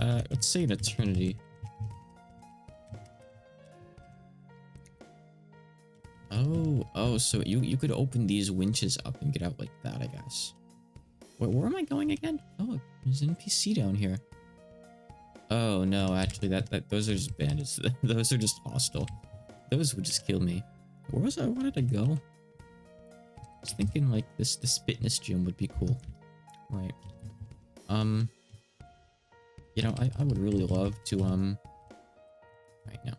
S1: let's say an eternity. Oh, so you could open these winches up and get out like that, I guess. Wait, where am I going again? Oh, there's an NPC down here. Oh no, actually, those are just bandits. Those are just hostile. Those would just kill me. Where was I wanted to go? I was thinking like this fitness gym would be cool. Right. You know, I would really love to right now.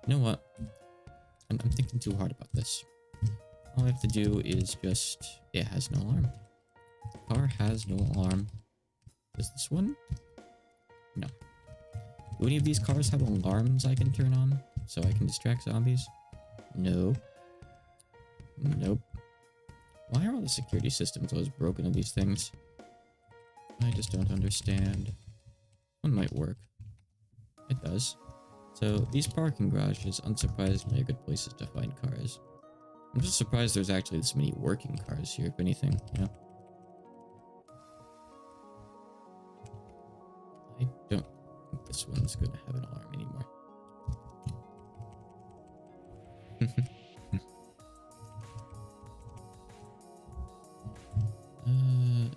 S1: You know what? I'm thinking too hard about this. All I have to do is just... It has no alarm. The car has no alarm. Does this one? No. Do any of these cars have alarms I can turn on so I can distract zombies? No. Nope. Why are all the security systems always broken in these things? I just don't understand. One might work. It does. So, these parking garages, unsurprisingly, are good places to find cars. I'm just surprised there's actually this many working cars here, if anything, you know? I don't think this one's going to have an alarm anymore.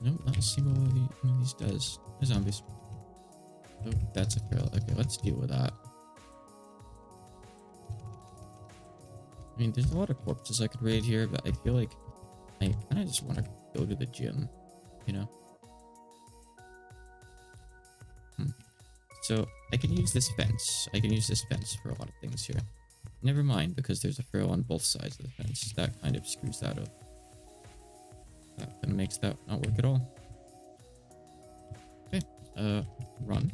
S1: Nope, not a single one of these does. They're zombies. Oh, that's a fail. Okay, let's deal with that. I mean, there's a lot of corpses I could raid here, but I feel like I kind of just want to go to the gym, you know? So, I can use this fence. I can use this fence for a lot of things here. Never mind, because there's a ferrule on both sides of the fence. That kind of screws that up. That kind of makes that not work at all. Okay, run.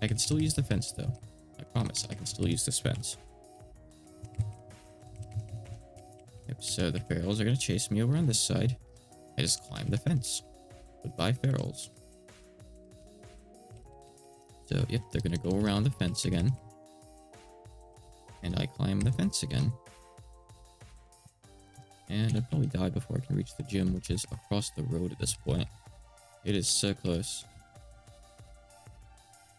S1: I can still use the fence, though. I promise, I can still use this fence. Yep, so the ferals are going to chase me over on this side. I just climb the fence. Goodbye, ferals. So, yep, they're going to go around the fence again. And I climb the fence again. And I'll probably die before I can reach the gym, which is across the road at this point. It is so close.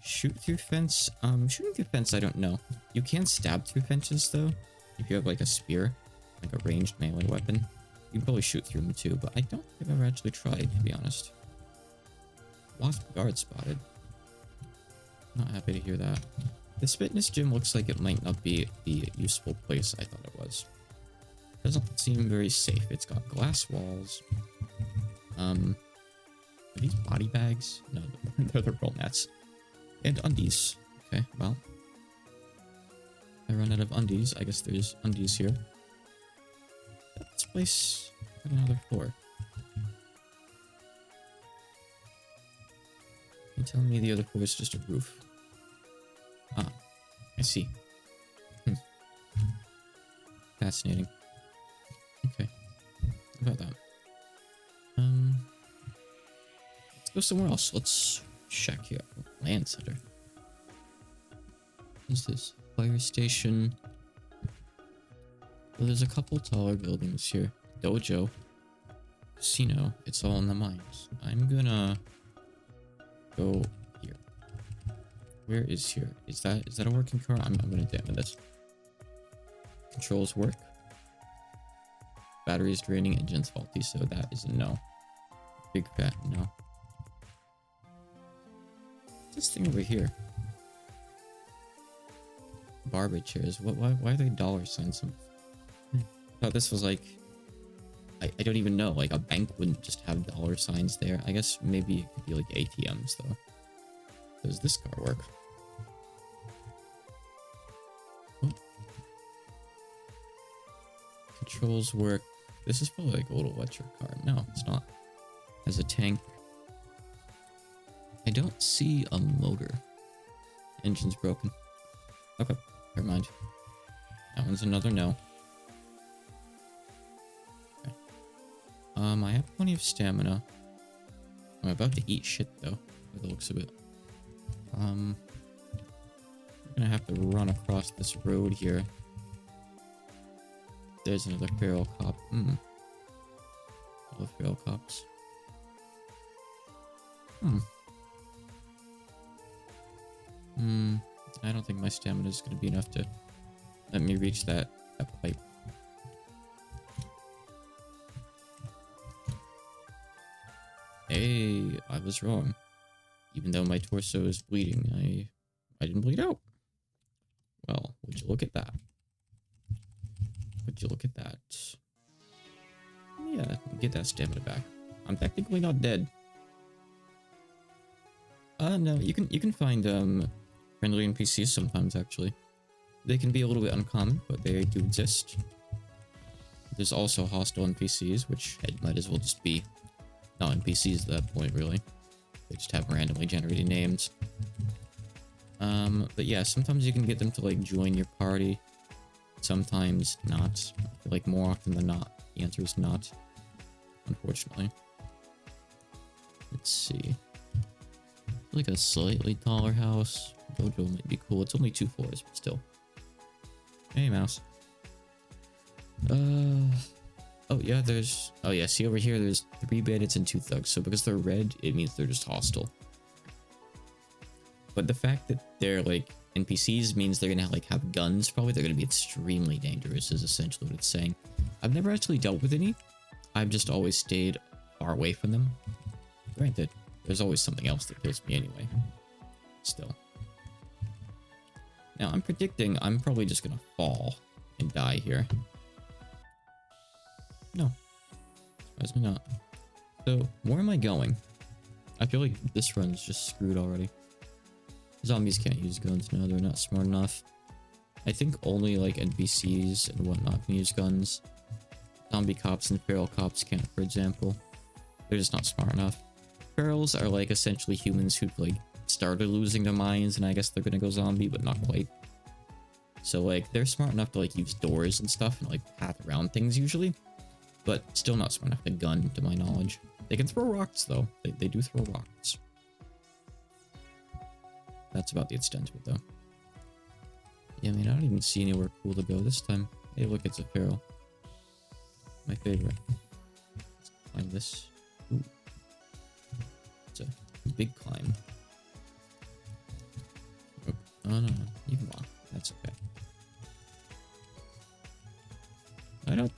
S1: Shoot through fence? Shooting through fence, I don't know. You can stab through fences, though. If you have, like, a spear. Like a ranged melee weapon. You can probably shoot through them, too. But I don't think I've ever actually tried, to be honest. Wasp guard spotted. Not happy to hear that. This fitness gym looks like it might not be the useful place I thought it was. Doesn't seem very safe. It's got glass walls. Are these body bags? No, they're the roll nets. And undies. Okay, well. I run out of undies. I guess there's undies here. This place had another floor. You telling me the other floor is just a roof? Ah, I see. Fascinating. Okay. How about that? Let's go somewhere else. Let's check here. Land center. What's this? Fire station. Well, there's a couple taller buildings here. Dojo. Casino. It's all in the mines. I'm gonna go here. Where is here? Is that a working car? I'm gonna damage this. Controls work. Batteries draining, engine's faulty, so that is a no. Big fat no. What's this thing over here? Barber chairs. Why are they dollar signs? I thought this was like... I don't even know. Like, a bank wouldn't just have dollar signs there. I guess maybe it could be like ATMs, though. Does this car work? Oh. Controls work. This is probably like a little electric car. No, it's not. Has a tank. I don't see a motor. Engine's broken. Okay, never mind. That one's another no. Okay. I have plenty of stamina. I'm about to eat shit though, by the looks of it. I'm gonna have to run across this road here. There's another feral cop. All the feral cops. I don't think my stamina is going to be enough to let me reach that pipe. Hey, I was wrong. Even though my torso is bleeding, I didn't bleed out. Well, would you look at that? Would you look at that? Yeah, get that stamina back. I'm technically not dead. No, you can find friendly NPCs sometimes actually. They can be a little bit uncommon, but they do exist. There's also hostile NPCs, which might as well just be not NPCs at that point, really. They just have randomly generated names. But yeah, sometimes you can get them to like join your party. Sometimes not. I feel like more often than not, the answer is not. Unfortunately. Let's see. Like a slightly taller house. Dojo might be cool. It's only 2 floors, but still. Hey, mouse. Oh yeah, there's... Oh yeah, see over here, there's 3 bandits and 2 thugs. So because they're red, it means they're just hostile. But the fact that they're like NPCs means they're gonna like have guns. Probably they're gonna be extremely dangerous is essentially what it's saying. I've never actually dealt with any. I've just always stayed far away from them. Granted, there's always something else that kills me anyway. Still. Now, I'm predicting I'm probably just gonna fall and die here. No. Surprise me not. So, where am I going? I feel like this run's just screwed already. Zombies can't use guns. No, they're not smart enough. I think only like NPCs and whatnot can use guns. Zombie cops and feral cops can't, for example. They're just not smart enough. Ferals are like essentially humans who've like started losing their minds, and I guess they're gonna go zombie, but not quite. So like they're smart enough to like use doors and stuff and like path around things usually, but still not smart enough to gun, to my knowledge. They can throw rocks though. They do throw rocks. That's about the extent of it though. Yeah, I mean, I don't even see anywhere cool to go this time. Hey, look, it's a feral. My favorite. Let's climb this. Ooh. It's a big climb.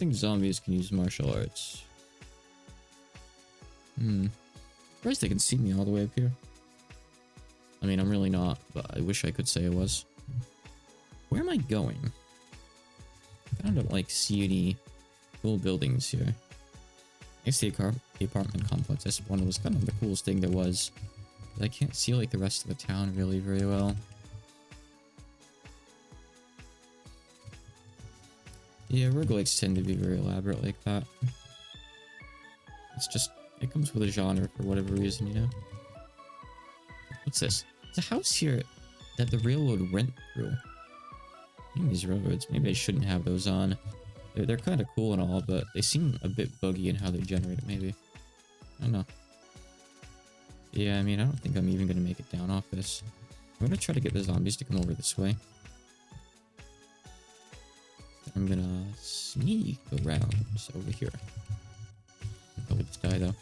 S1: think zombies can use martial arts. Surprised they can see me all the way up here. I mean, I'm really not, but I wish I could say I was. Where am I going? I don't like see any cool buildings here. I guess the apartment complex I spawned was kind of the coolest thing there was. But I can't see like the rest of the town really very well. Yeah, roguelikes tend to be very elaborate like that. It's just, it comes with a genre for whatever reason, you know? What's this? There's a house here that the railroad went through. These railroads, maybe I shouldn't have those on. They're kind of cool and all, but they seem a bit buggy in how they generate it, maybe. I don't know. Yeah, I mean, I don't think I'm even going to make it down off this. I'm going to try to get the zombies to come over this way. I'm going to sneak around over here. I'll probably just die, though.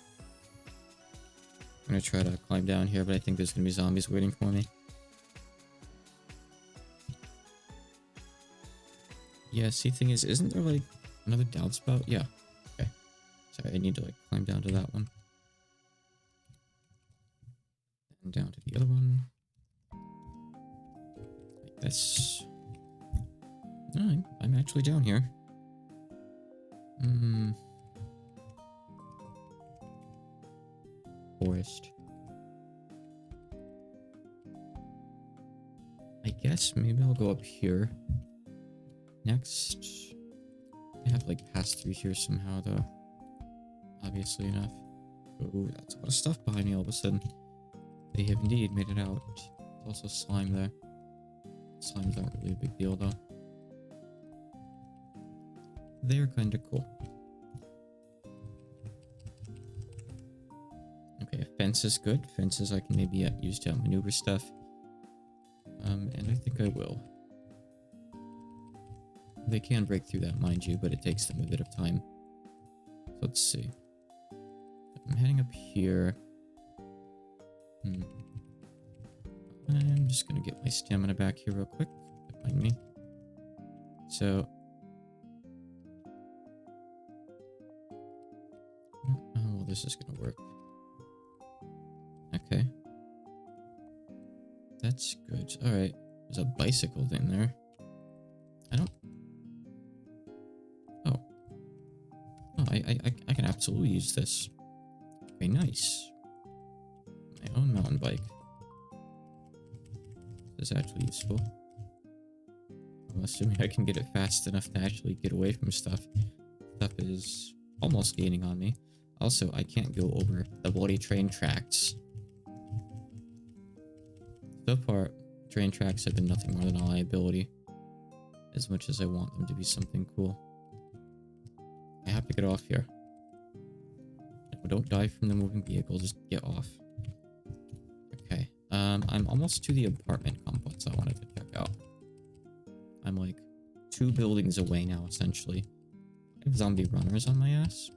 S1: I'm going to try to climb down here, but I think there's going to be zombies waiting for me. Yeah, see, thing is, isn't there, like, another downspout? Yeah. Okay. Sorry, I need to, like, climb down to that one. And down to the other one. Like this. No, I'm actually down here. Forest. I guess maybe I'll go up here. Next, I have like passed through here somehow though. Obviously enough. Oh, that's a lot of stuff behind me all of a sudden. They have indeed made it out. There's also slime there. Slimes aren't really a big deal though. They're kind of cool. Okay, a fence is good. Fences I can maybe use to outmaneuver stuff. And I think I will. They can break through that, mind you, but it takes them a bit of time. So let's see. I'm heading up here. I'm just gonna get my stamina back here real quick. Behind me. So. Oh, well, this is gonna work. Okay. That's good. Alright. There's a bicycle in there. I don't... Oh. Oh, I can absolutely use this. Okay, nice. My own mountain bike. This is actually useful. I'm assuming I can get it fast enough to actually get away from stuff. Stuff is almost gaining on me. Also, I can't go over the bloody train tracks. So far, train tracks have been nothing more than a liability. As much as I want them to be something cool. I have to get off here. No, don't die from the moving vehicle, just get off. Okay, I'm almost to the apartment complex I wanted to check out. I'm like 2 buildings away now, essentially. I have zombie runners on my ass.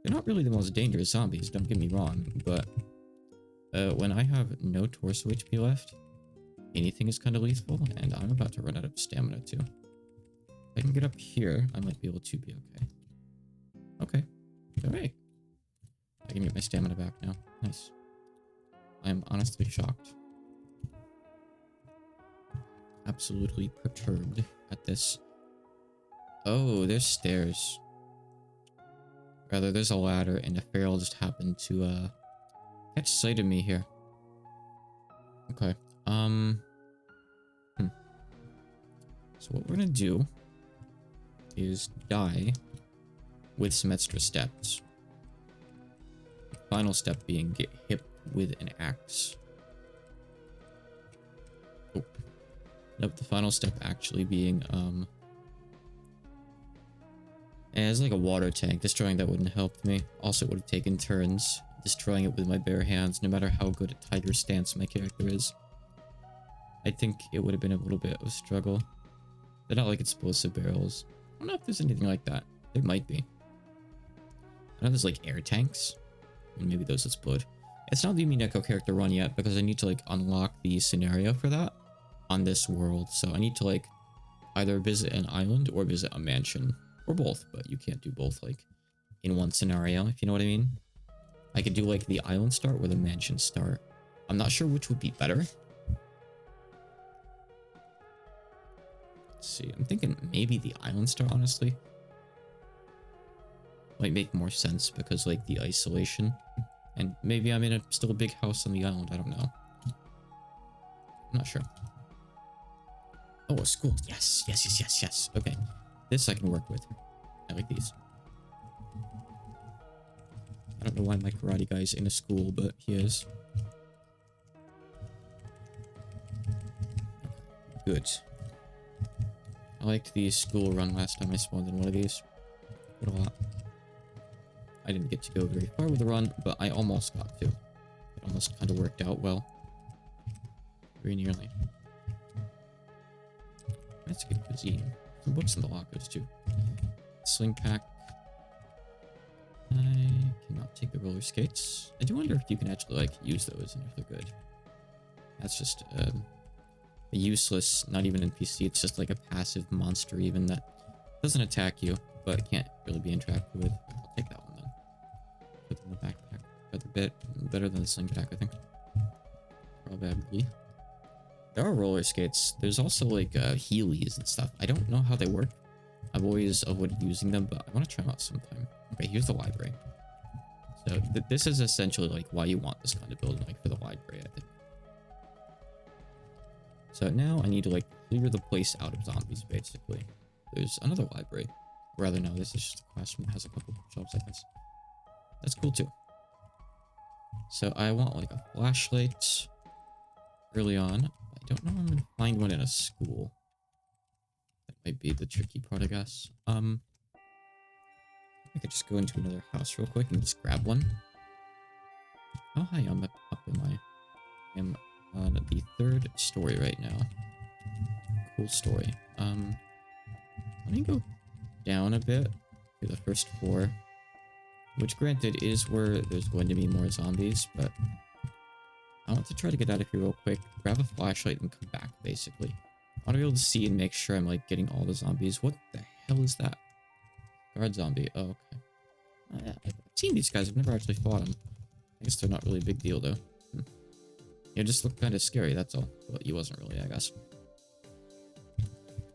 S1: They're not really the most dangerous zombies, don't get me wrong, but when I have no torso HP left, anything is kind of lethal, and I'm about to run out of stamina too. If I can get up here, I might be able to be okay. Okay. Alright. I can get my stamina back now. Nice. I'm honestly shocked. Absolutely perturbed at this. Oh, there's stairs. Rather, there's a ladder, and a feral just happened to, catch sight of me here. Okay. So what we're gonna do is die with some extra steps. The final step being get hit with an axe. Oh. Nope, the final step actually being, as like a water tank. Destroying that wouldn't have helped me. Also, it would have taken turns destroying it with my bare hands, no matter how good a tiger stance my character is. I think it would have been a little bit of a struggle. They're not like explosive barrels. I don't know if there's anything like that. There might be. I know there's like air tanks. And maybe those explode. It's not the Mineko character run yet because I need to like unlock the scenario for that on this world. So I need to like either visit an island or visit a mansion. or both, but you can't do both like in one scenario, if you know what I mean. I could do like the island start or the mansion start. I'm not sure which would be better. Let's see, I'm thinking maybe the island start, honestly. Might make more sense because like the isolation. And maybe I'm in still a big house on the island, I don't know. I'm not sure. Oh, a school. Yes, yes, yes, yes, yes. Okay. This I can work with. I like these. I don't know why my karate guy is in a school, but he is. Good. I liked the school run last time I spawned in one of these. Quite a lot. I didn't get to go very far with the run, but I almost got to. It almost kind of worked out well. Very nearly. That's good cuisine. Some books in the lockers too. Sling pack. I cannot take the roller skates. I do wonder if you can actually like use those and if they're good. That's just a useless, not even NPC. It's just like a passive monster even that doesn't attack you, but can't really be interacted with. I'll take that one then. Put it in the backpack. Better than the sling pack, I think. Probably. There are roller skates. There's also like Heelys and stuff. I don't know how they work. I've always avoided using them, but I want to try them out sometime. Okay, here's the library. So this is essentially like why you want this kind of building, like for the library, I think. So now I need to like clear the place out of zombies, basically. There's another library. Or rather, no, this is just a classroom that has a couple of shelves, I guess. That's cool too. So I want like a flashlight early on. I don't know if I'm going to find one in a school. That might be the tricky part, I guess. I could just go into another house real quick and just grab one. How high up am I? I am on the 3rd story right now. Cool story. Let me go down a bit to the first floor. Which granted is where there's going to be more zombies, but I want to try to get out of here real quick, grab a flashlight and come back, basically. I want to be able to see and make sure I'm like getting all the zombies. What the hell is that? Guard zombie. Oh, okay. I've seen these guys. I've never actually fought them. I guess they're not really a big deal, though. They just look kind of scary, that's all. Well, he wasn't really, I guess.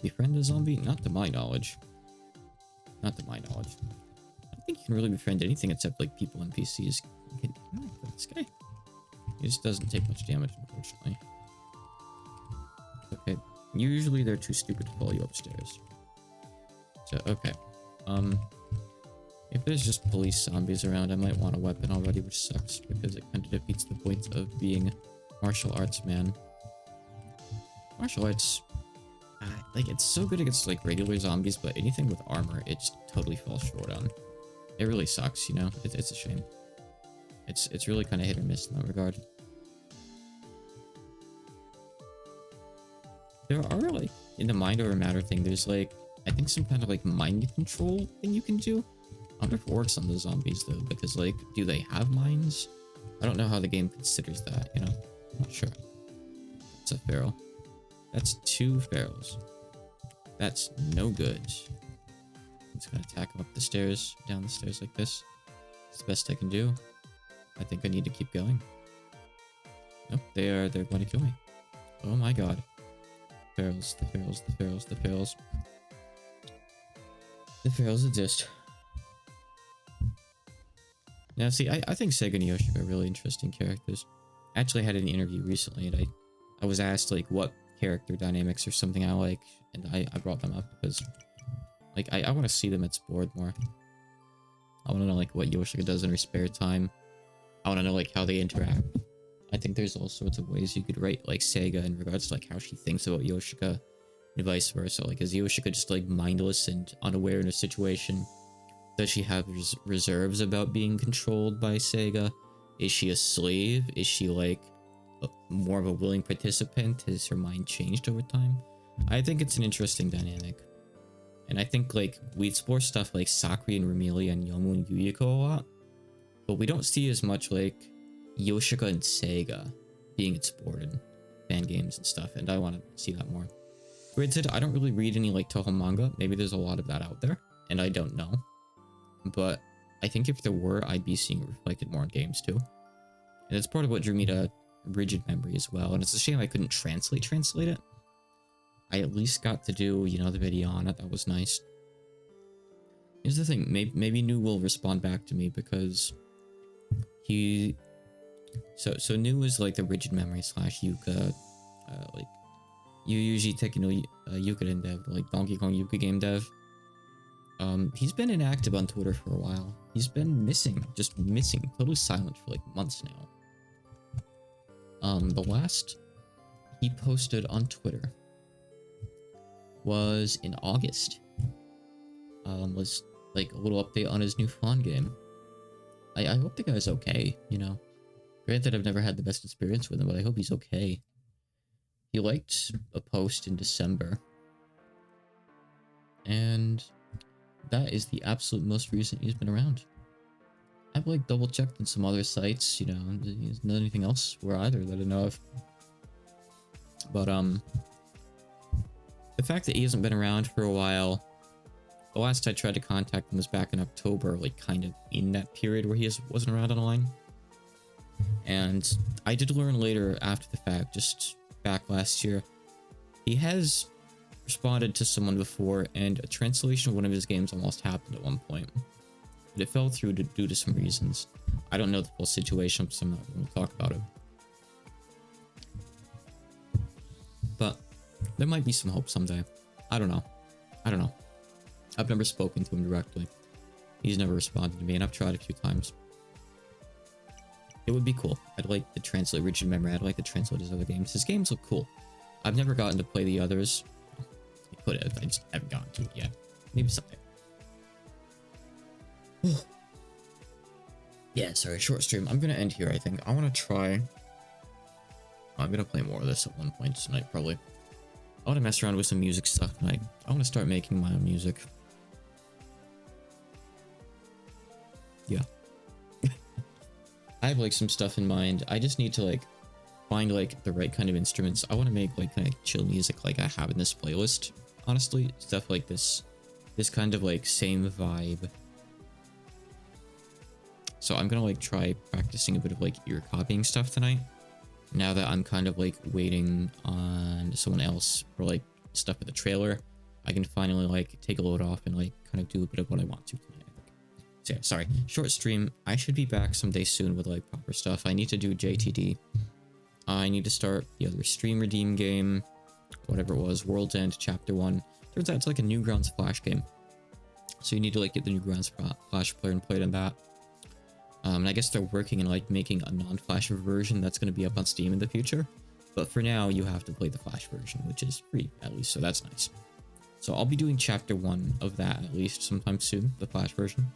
S1: Befriend a zombie? Not to my knowledge. Not to my knowledge. I don't think you can really befriend anything except, like, people and NPCs. This guy. He just doesn't take much damage, unfortunately. Okay. Usually they're too stupid to follow you upstairs. So, okay. If there's just police zombies around, I might want a weapon already, which sucks, because it kind of defeats the point of being martial arts man. Martial arts, like, it's so good against, like, regular zombies, but anything with armor, it just totally falls short on. It really sucks, you know? It's a shame. It's really kind of hit or miss in that regard. There are, like, in the mind over matter thing, there's, like, I think some kind of, like, mind control thing you can do. I wonder if it works on the zombies, though, because, like, do they have minds? I don't know how the game considers that, you know? I'm not sure. It's a feral. That's 2 ferals. That's no good. I'm just gonna attack him up the stairs, down the stairs like this. It's the best I can do. I think I need to keep going. Nope, they're going to kill me. Oh my god. Ferals, the ferals, the ferals, the ferals. The ferals exist. Now, see, I think Sega and Yoshi are really interesting characters. I actually had an interview recently, and I was asked, like, what character dynamics or something I like, and I brought them up because, like, I want to see them explored more. I want to know, like, what Yoshika does in her spare time. I want to know, like, how they interact. I think there's all sorts of ways you could write, like, Sega in regards to, like, how she thinks about Yoshika, and vice versa. Like, is Yoshika just, like, mindless and unaware in a situation? Does she have reserves about being controlled by Sega? Is she a slave? Is she, like, more of a willing participant? Has her mind changed over time? I think it's an interesting dynamic. And I think, like, we explore stuff like Sakura and Romelia and Yomu and Yuyiko a lot. But we don't see as much, like, Yoshika and Sega being explored in fan games and stuff. And I want to see that more. Granted, I don't really read any, like, Toho manga. Maybe there's a lot of that out there. and I don't know. But I think if there were, I'd be seeing it reflected more in games too. And it's part of what drew me to rigid memory as well. And it's a shame I couldn't translate it. I at least got to do, you know, the video on it. That was nice. Here's the thing. Maybe New will respond back to me because he... So New is like the rigid memory / Yuka. Like, you usually take Yuka in dev, like Donkey Kong Yuka game dev. He's been inactive on Twitter for a while. He's been missing, just missing, totally silent for like months now. The last he posted on Twitter was in August. Was like a little update on his new Fawn game. I hope the guy's okay, you know. Granted, I've never had the best experience with him, but I hope he's okay. He liked a post in December. And that is the absolute most recent he's been around. I've like double checked on some other sites, you know, there's not anything else where either that I know of. But the fact that he hasn't been around for a while, the last I tried to contact him was back in October, like kind of in that period where he wasn't around online. And I did learn later after the fact, just back last year, he has responded to someone before, and a translation of one of his games almost happened at one point. But it fell through due to some reasons. I don't know the full situation, so I'm not going to talk about it. But there might be some hope someday. I don't know. I've never spoken to him directly. He's never responded to me, and I've tried a few times. It would be cool. I'd like to translate Rigid Memory. I'd like to translate his other games. His games look cool. I've never gotten to play the others. I could have. I just haven't gotten to it yet. Maybe someday. Yeah, sorry, short stream. I'm gonna end here, I think. I want to try... I'm gonna play more of this at one point tonight, probably. I want to mess around with some music stuff tonight. I want to start making my own music. Yeah. I have like some stuff in mind. I just need to like find like the right kind of instruments. I want to make like kind of chill music like I have in this playlist. Honestly, stuff like this kind of like same vibe. So I'm gonna like try practicing a bit of like ear copying stuff tonight. Now that I'm kind of like waiting on someone else for like stuff with the trailer, I can finally like take a load off and like kind of do a bit of what I want to tonight. So yeah, sorry, short stream. I should be back someday soon with like proper stuff. I need to do JTD. I need to start the other stream redeem game, whatever it was, World's End Chapter 1. Turns out it's like a Newgrounds Flash game. So you need to like get the Newgrounds Flash player and play it on that. And I guess they're working on like making a non-Flash version that's going to be up on Steam in the future. But for now, you have to play the Flash version, which is free at least, so that's nice. So I'll be doing Chapter 1 of that at least sometime soon, the Flash version.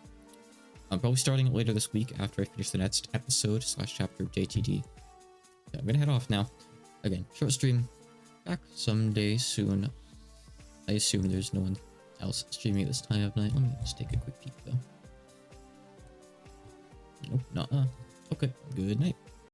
S1: I'm probably starting it later this week after I finish the next episode / chapter of JTD. Yeah, I'm gonna head off now. Again, short stream. Back someday soon. I assume there's no one else streaming at this time of night. Let me just take a quick peek though. Nope, not. Okay, good night.